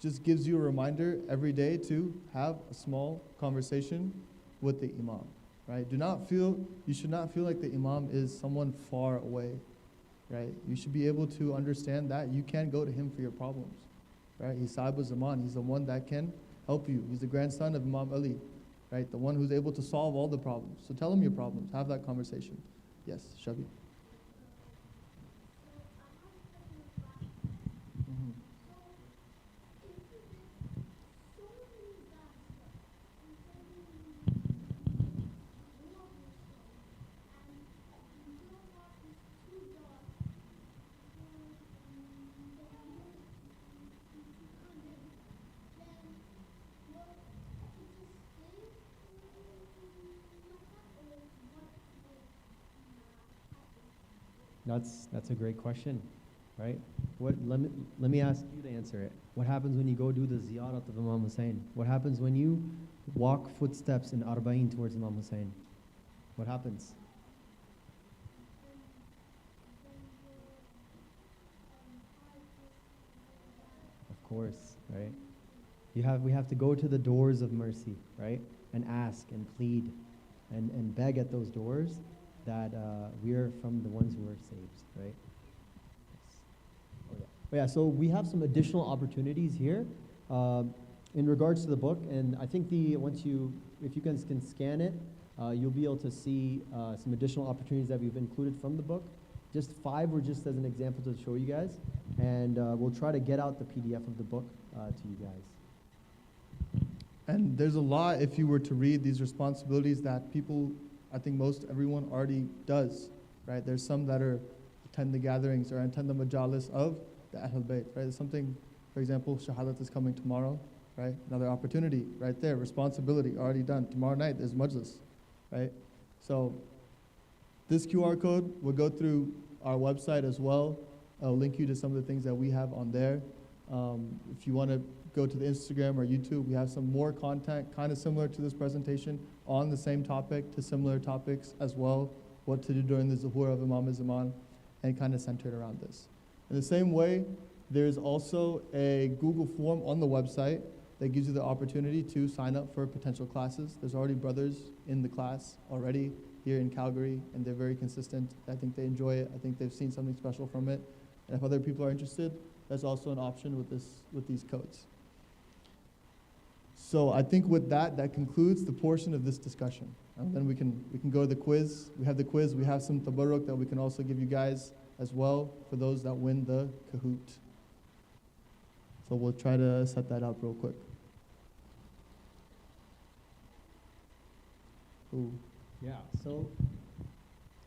just gives you a reminder every day to have a small conversation with the Imam, right? You should not feel like the Imam is someone far away, right? You should be able to understand that you can go to him for your problems, right? He's Sahib Zaman. He's the one that can help you. He's the grandson of Imam Ali, right? The one who's able to solve all the problems. So tell him your problems. Have that conversation. Yes, Shabi. That's a great question, right? Let me ask you to answer it. What happens when you go do the ziyarat of Imam Hussain? What happens when you walk footsteps in Arba'in towards Imam Hussain? What happens? Of course, right? We have to go to the doors of mercy, right? And ask and plead and beg at those doors that we are from the ones who are saved, right? Yeah, so we have some additional opportunities here in regards to the book, and I think if you guys can scan it, you'll be able to see some additional opportunities that we've included from the book. Just 5 were just as an example to show you guys, and we'll try to get out the PDF of the book to you guys. And there's a lot, if you were to read these responsibilities that people, I think everyone already does, right? There's some that attend the gatherings or attend the majalis of the Ahlul Bayt, right? There's something, for example, Shahadat is coming tomorrow, right? Another opportunity right there, responsibility already done. Tomorrow night there's majlis, right? So this QR code will go through our website as well. I'll link you to some of the things that we have on there. If you want to go to the Instagram or YouTube, we have some more content kind of similar to this presentation on the same topic, to similar topics as well, what to do during the Zuhur of Imam Zaman, and kind of centered around this. In the same way, there's also a Google form on the website that gives you the opportunity to sign up for potential classes. There's already brothers in the class already here in Calgary, and they're very consistent. I think they enjoy it. I think they've seen something special from it. And if other people are interested, that's also an option with these codes. So I think with that concludes the portion of this discussion. And then we can go to the quiz. We have the quiz. We have some tabarruk that we can also give you guys as well for those that win the Kahoot. So we'll try to set that up real quick. Ooh. Yeah, so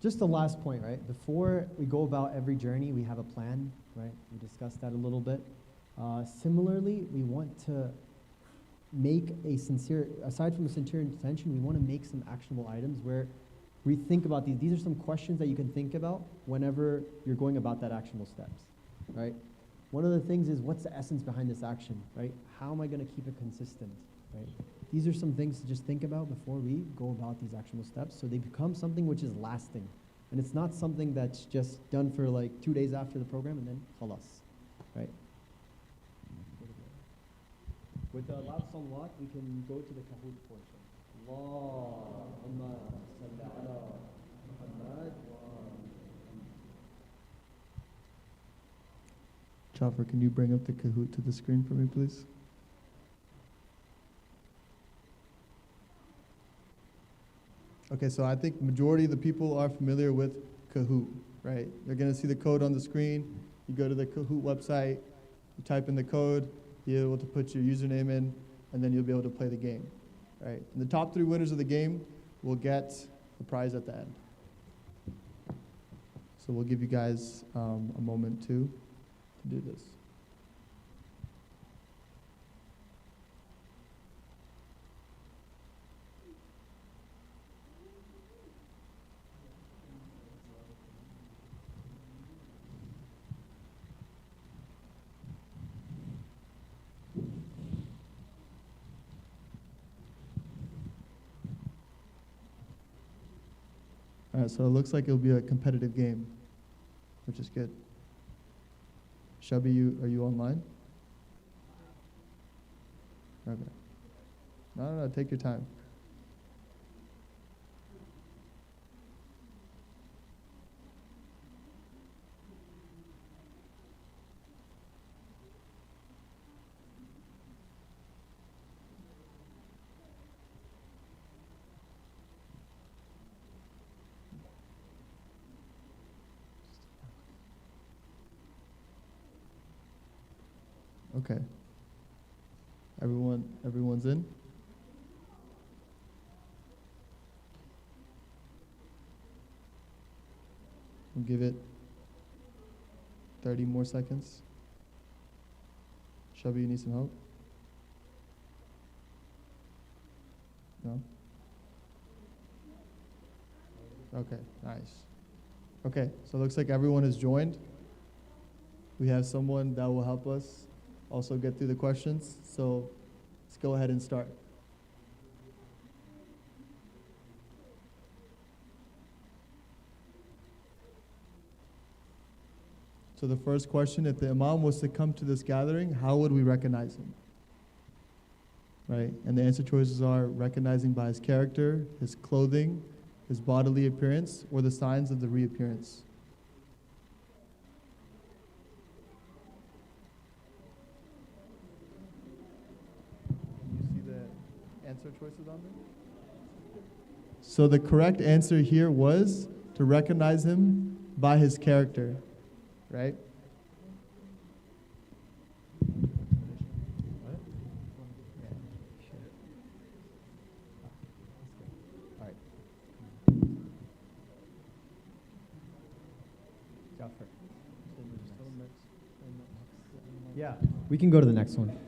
just the last point, right? Before we go about every journey, we have a plan, right? We discussed that a little bit. Similarly, we want to make aside from a sincere intention, we want to make some actionable items where we think about these. These are some questions that you can think about whenever you're going about that actionable steps, right? One of the things is, what's the essence behind this action, right? How am I going to keep it consistent, right? These are some things to just think about before we go about these actionable steps, so they become something which is lasting. And it's not something that's just done for like 2 days after the program and then khalas, right? With the last salawat, we can go to the Kahoot portion. Allahumma salli ala Muhammad wa Jaffri, can you bring up the Kahoot to the screen for me, please? Okay, so I think majority of the people are familiar with Kahoot, right? They're going to see the code on the screen. You go to the Kahoot website, you type in the code, you're able to put your username in, and then you'll be able to play the game, right? And the top 3 winners of the game will get the prize at the end. So we'll give you guys a moment to do this. All right, so it looks like it'll be a competitive game, which is good. Shabi, are you online? Okay. No, take your time. Okay. Everyone's in? We'll give it 30 more seconds. Shabi, you need some help? No? Okay, nice. Okay, so it looks like everyone has joined. We have someone that will help us also get through the questions. So let's go ahead and start. So the first question, if the Imam was to come to this gathering, how would we recognize him? Right? And the answer choices are recognizing by his character, his clothing, his bodily appearance, or the signs of the reappearance. You see the answer choices on there? So the correct answer here was to recognize him by his character, right? Yeah, we can go to the next one.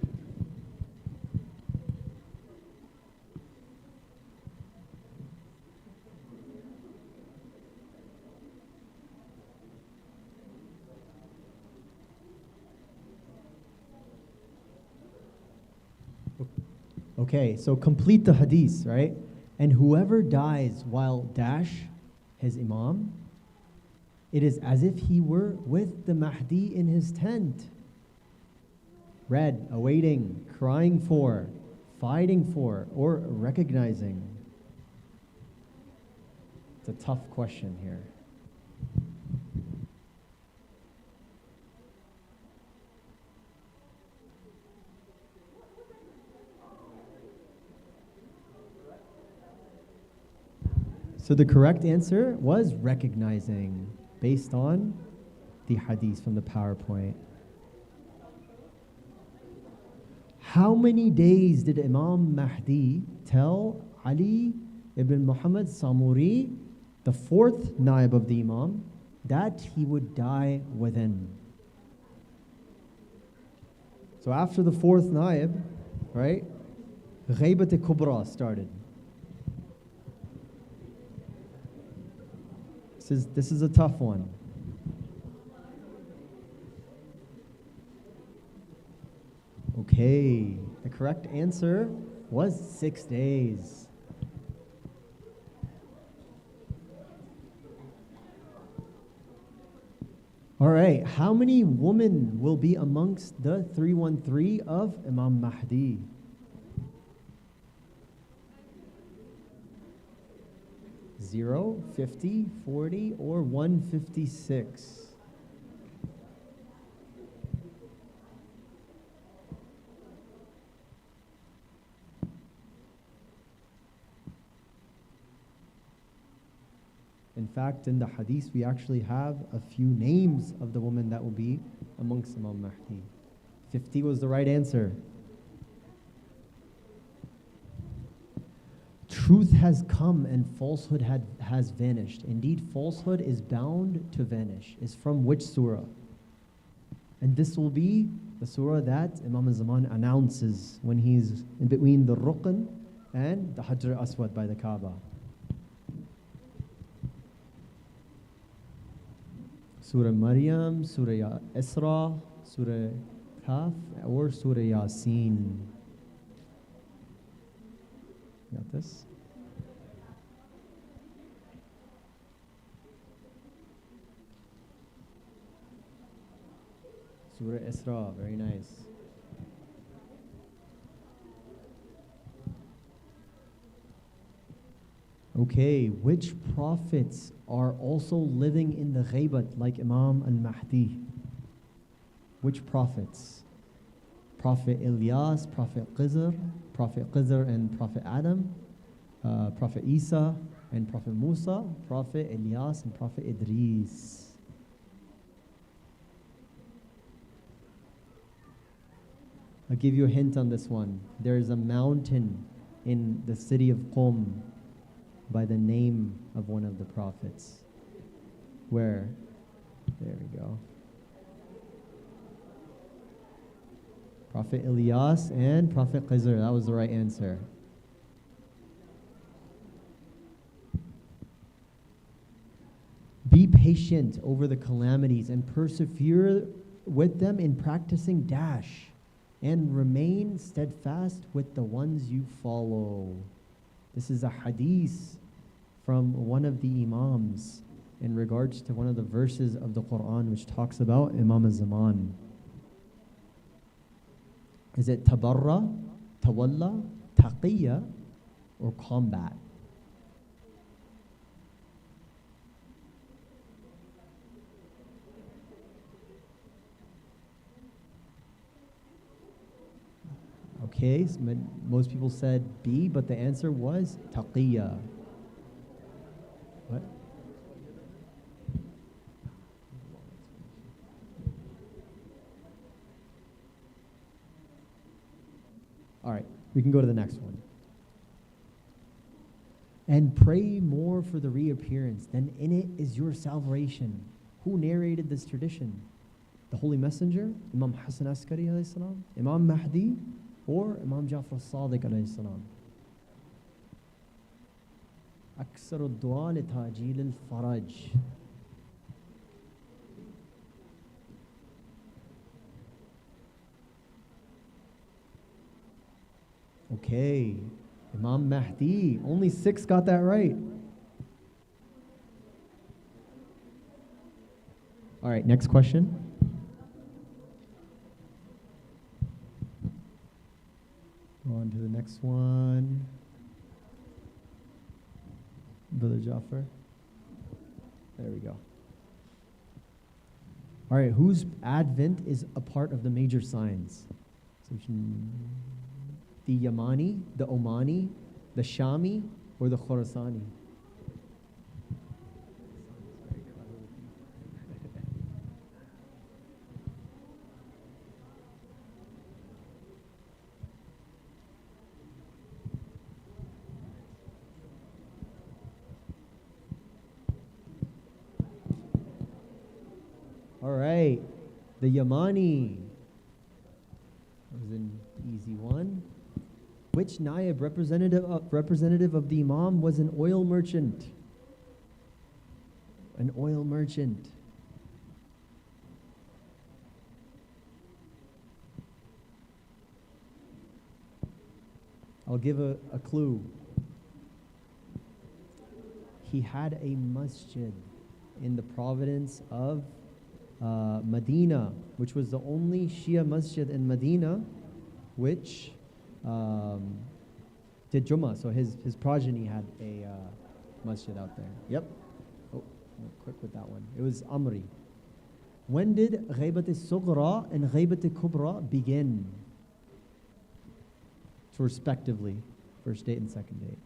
Okay, so complete the hadith, right? And whoever dies while dash his Imam, it is as if he were with the Mahdi in his tent. Read, awaiting, crying for, fighting for, or recognizing. It's a tough question here. So the correct answer was recognizing, based on the hadith from the PowerPoint. How many days did Imam Mahdi tell Ali ibn Muhammad Samuri, the fourth naib of the Imam, that he would die within? So after the fourth naib, right, Ghaybat Kubra started. This is a tough one. Okay, the correct answer was 6 days. All right, how many women will be amongst the 313 of Imam Mahdi? 0, 50, 40, or 156? In fact, in the hadith, we actually have a few names of the women that will be amongst Imam Mahdi. 50 was the right answer. Truth has come and falsehood has vanished. Indeed, falsehood is bound to vanish. Is from which surah? And this will be the surah that Imam al-Zaman announces when he's in between the Rukn and the Hajr Aswad by the Kaaba. Surah Maryam, Surah Isra, Surah Kaf, or Surah Yasin. Got this? Surah Isra, very nice. Okay, which prophets are also living in the ghaybat like Imam al-Mahdi? Which prophets? Prophet Ilyas, Prophet Qizr and Prophet Adam, Prophet Isa and Prophet Musa, Prophet Ilyas and Prophet Idris. I'll give you a hint on this one. There is a mountain in the city of Qom by the name of one of the prophets. Where? There we go. Prophet Ilyas and Prophet Qizr. That was the right answer. Be patient over the calamities and persevere with them in practicing dash, and remain steadfast with the ones you follow. This is a hadith from one of the Imams in regards to one of the verses of the Quran which talks about Imam al-Zaman. Is it tabarra, tawalla, taqiyya, or combat? Okay, so most people said B, but the answer was taqiyya. What? All right, we can go to the next one. And pray more for the reappearance, then in it is your salvation. Who narrated this tradition? The Holy Messenger, Imam Hassan Askari alayhi salam, Imam Mehdi, or Imam Jaffri al-Sadiq alayhi salam? أكثر الدعاء لتعجيل الفرج. Okay, Imam Mehdi. Only 6 got that right. All right, next question. Go on to the next one. Brother Jaffri. There we go. All right, whose advent is a part of the major signs? So the Yamani, the Omani, the Shami, or the Khorasani? All right, the Yamani. That was an easy one. Which Naib representative of the Imam was an oil merchant? An oil merchant. I'll give a clue. He had a masjid in the province of Medina, which was the only Shia masjid in Medina, which did Jummah. So his progeny had a masjid out there. Yep. Oh, quick with that one. It was Amri. When did Ghaybat al-Sughra and Ghaybat al-Kubra begin? So respectively, first date and second date.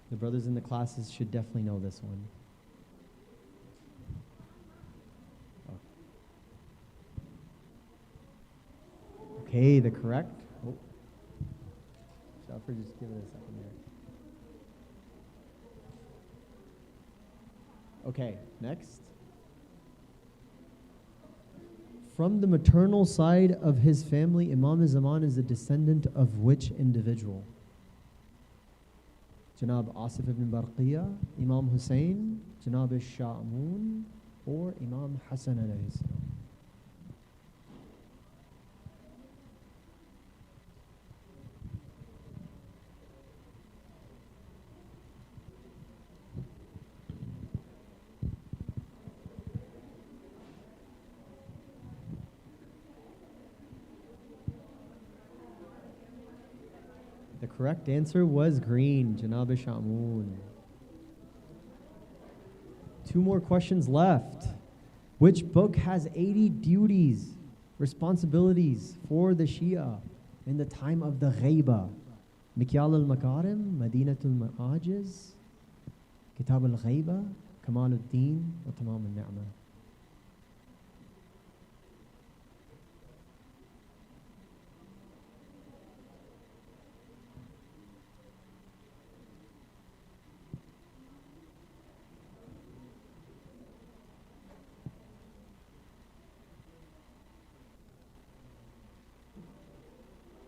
The brothers in the classes should definitely know this one. Oh. Okay, the correct. Oh. Jaffri, just give it a second there. Okay, next. From the maternal side of his family, Imam al-Zaman is a descendant of which individual? Janab Asif ibn Barqiyya, Imam Hussain, Janab al-Sha'mun, or Imam Hassan alayhi salam? The correct answer was green, Janab al-Sha'mun. 2 more questions left. Which book has 80 duties, responsibilities for the Shia in the time of the Ghaiba? Mikyal al-Makarim, Madinatul Ma'ajiz, Kitab al-Ghaiba, Kamal al-Din, or Tamam al-Ni'mah?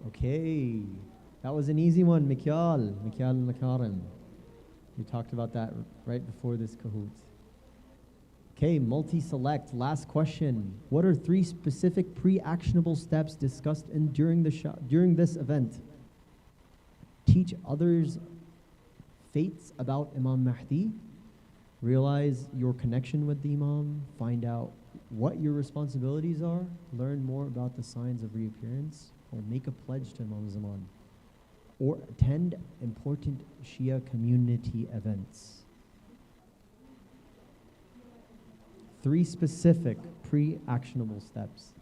Okay, that was an easy one, Mikyal Makarim. We talked about that right before this Kahoot. Okay, multi-select, last question. What are 3 specific pre-actionable steps discussed during this event? Teach others faiths about Imam Mahdi, realize your connection with the Imam, find out what your responsibilities are, learn more about the signs of reappearance, or make a pledge to Imam Zaman, or attend important Shia community events. 3 specific pre-actionable steps.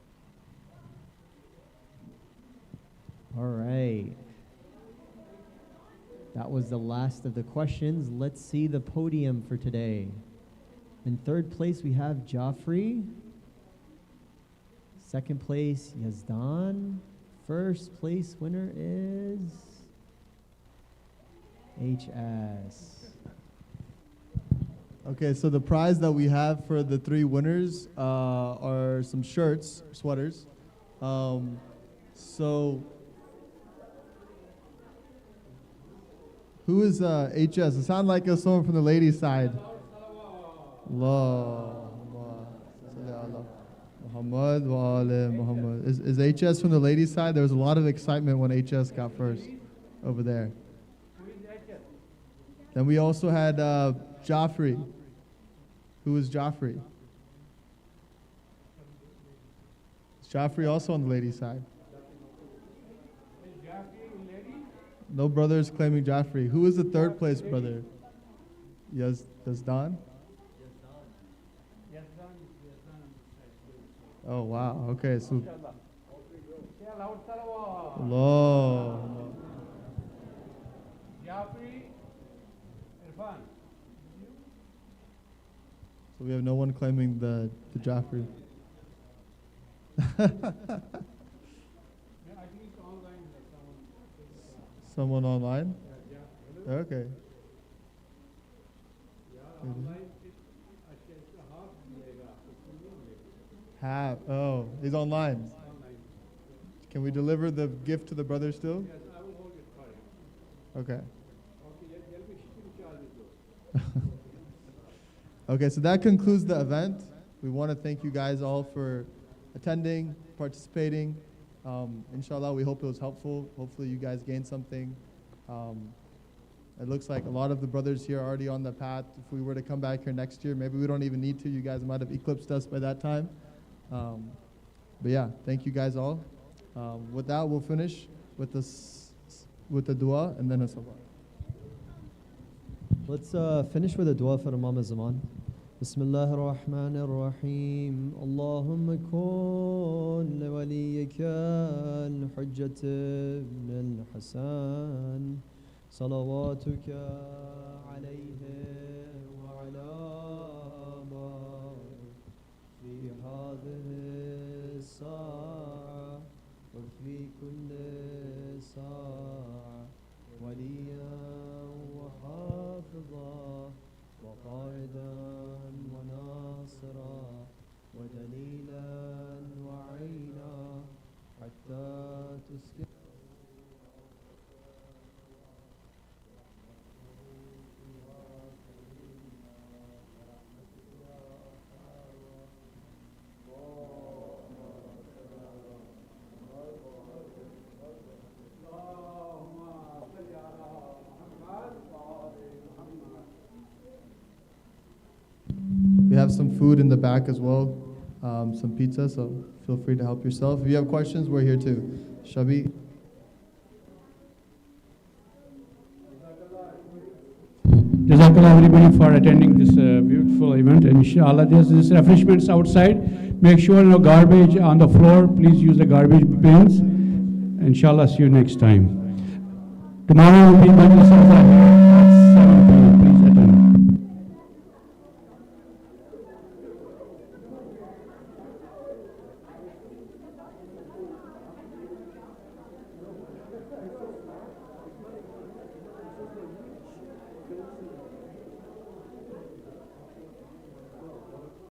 All right. That was the last of the questions. Let's see the podium for today. In 3rd place, we have Jaffri. 2nd place, Yazdan. 1st place winner is HS. Okay, so the prize that we have for the 3 winners are some shirts, sweaters. So, who is HS? It sounds like it's someone from the ladies' side. Muhammad wa ala Muhammad. Is HS from the ladies' side? There was a lot of excitement when HS got first over there. Then we also had Jaffri. Who is Jaffri? Is Jaffri also on the ladies' side? No brothers claiming Jaffri. Who is the 3rd place brother? Yes, Don? Oh, wow. Okay, so. Allah. So we have no one claiming the Jaffri. Someone online? Okay. Half. Oh, he's online. Can we deliver the gift to the brother still? Yes, I will hold it for him. Okay. Okay, so that concludes the event. We want to thank you guys all for attending, participating. Inshallah, we hope it was helpful. Hopefully you guys gained something. It looks like a lot of the brothers here are already on the path. If we were to come back here next year, maybe we don't even need to. You guys might have eclipsed us by that time. But yeah, thank you guys all. With that, we'll finish with the dua and then a salah. Let's finish with a dua for Imam Zaman. بسم الله الرحمن الرحيم اللهم كن لوليك الحجة بن الحسن صلواتك عليه وعلى آبائه في هذه الساعة وفي كل ساعة وليا وحافظا وقائدا وناصرا ودليلا وعينا حتى تسكن We have some food in the back as well, some pizza, so feel free to help yourself. If you have questions, we're here too. Shabi. Jazakallah everybody for attending this beautiful event. Inshallah, there's refreshments outside. Make sure no garbage on the floor. Please use the garbage bins. Inshallah, see you next time. Tomorrow will be Majlis al-Zahir.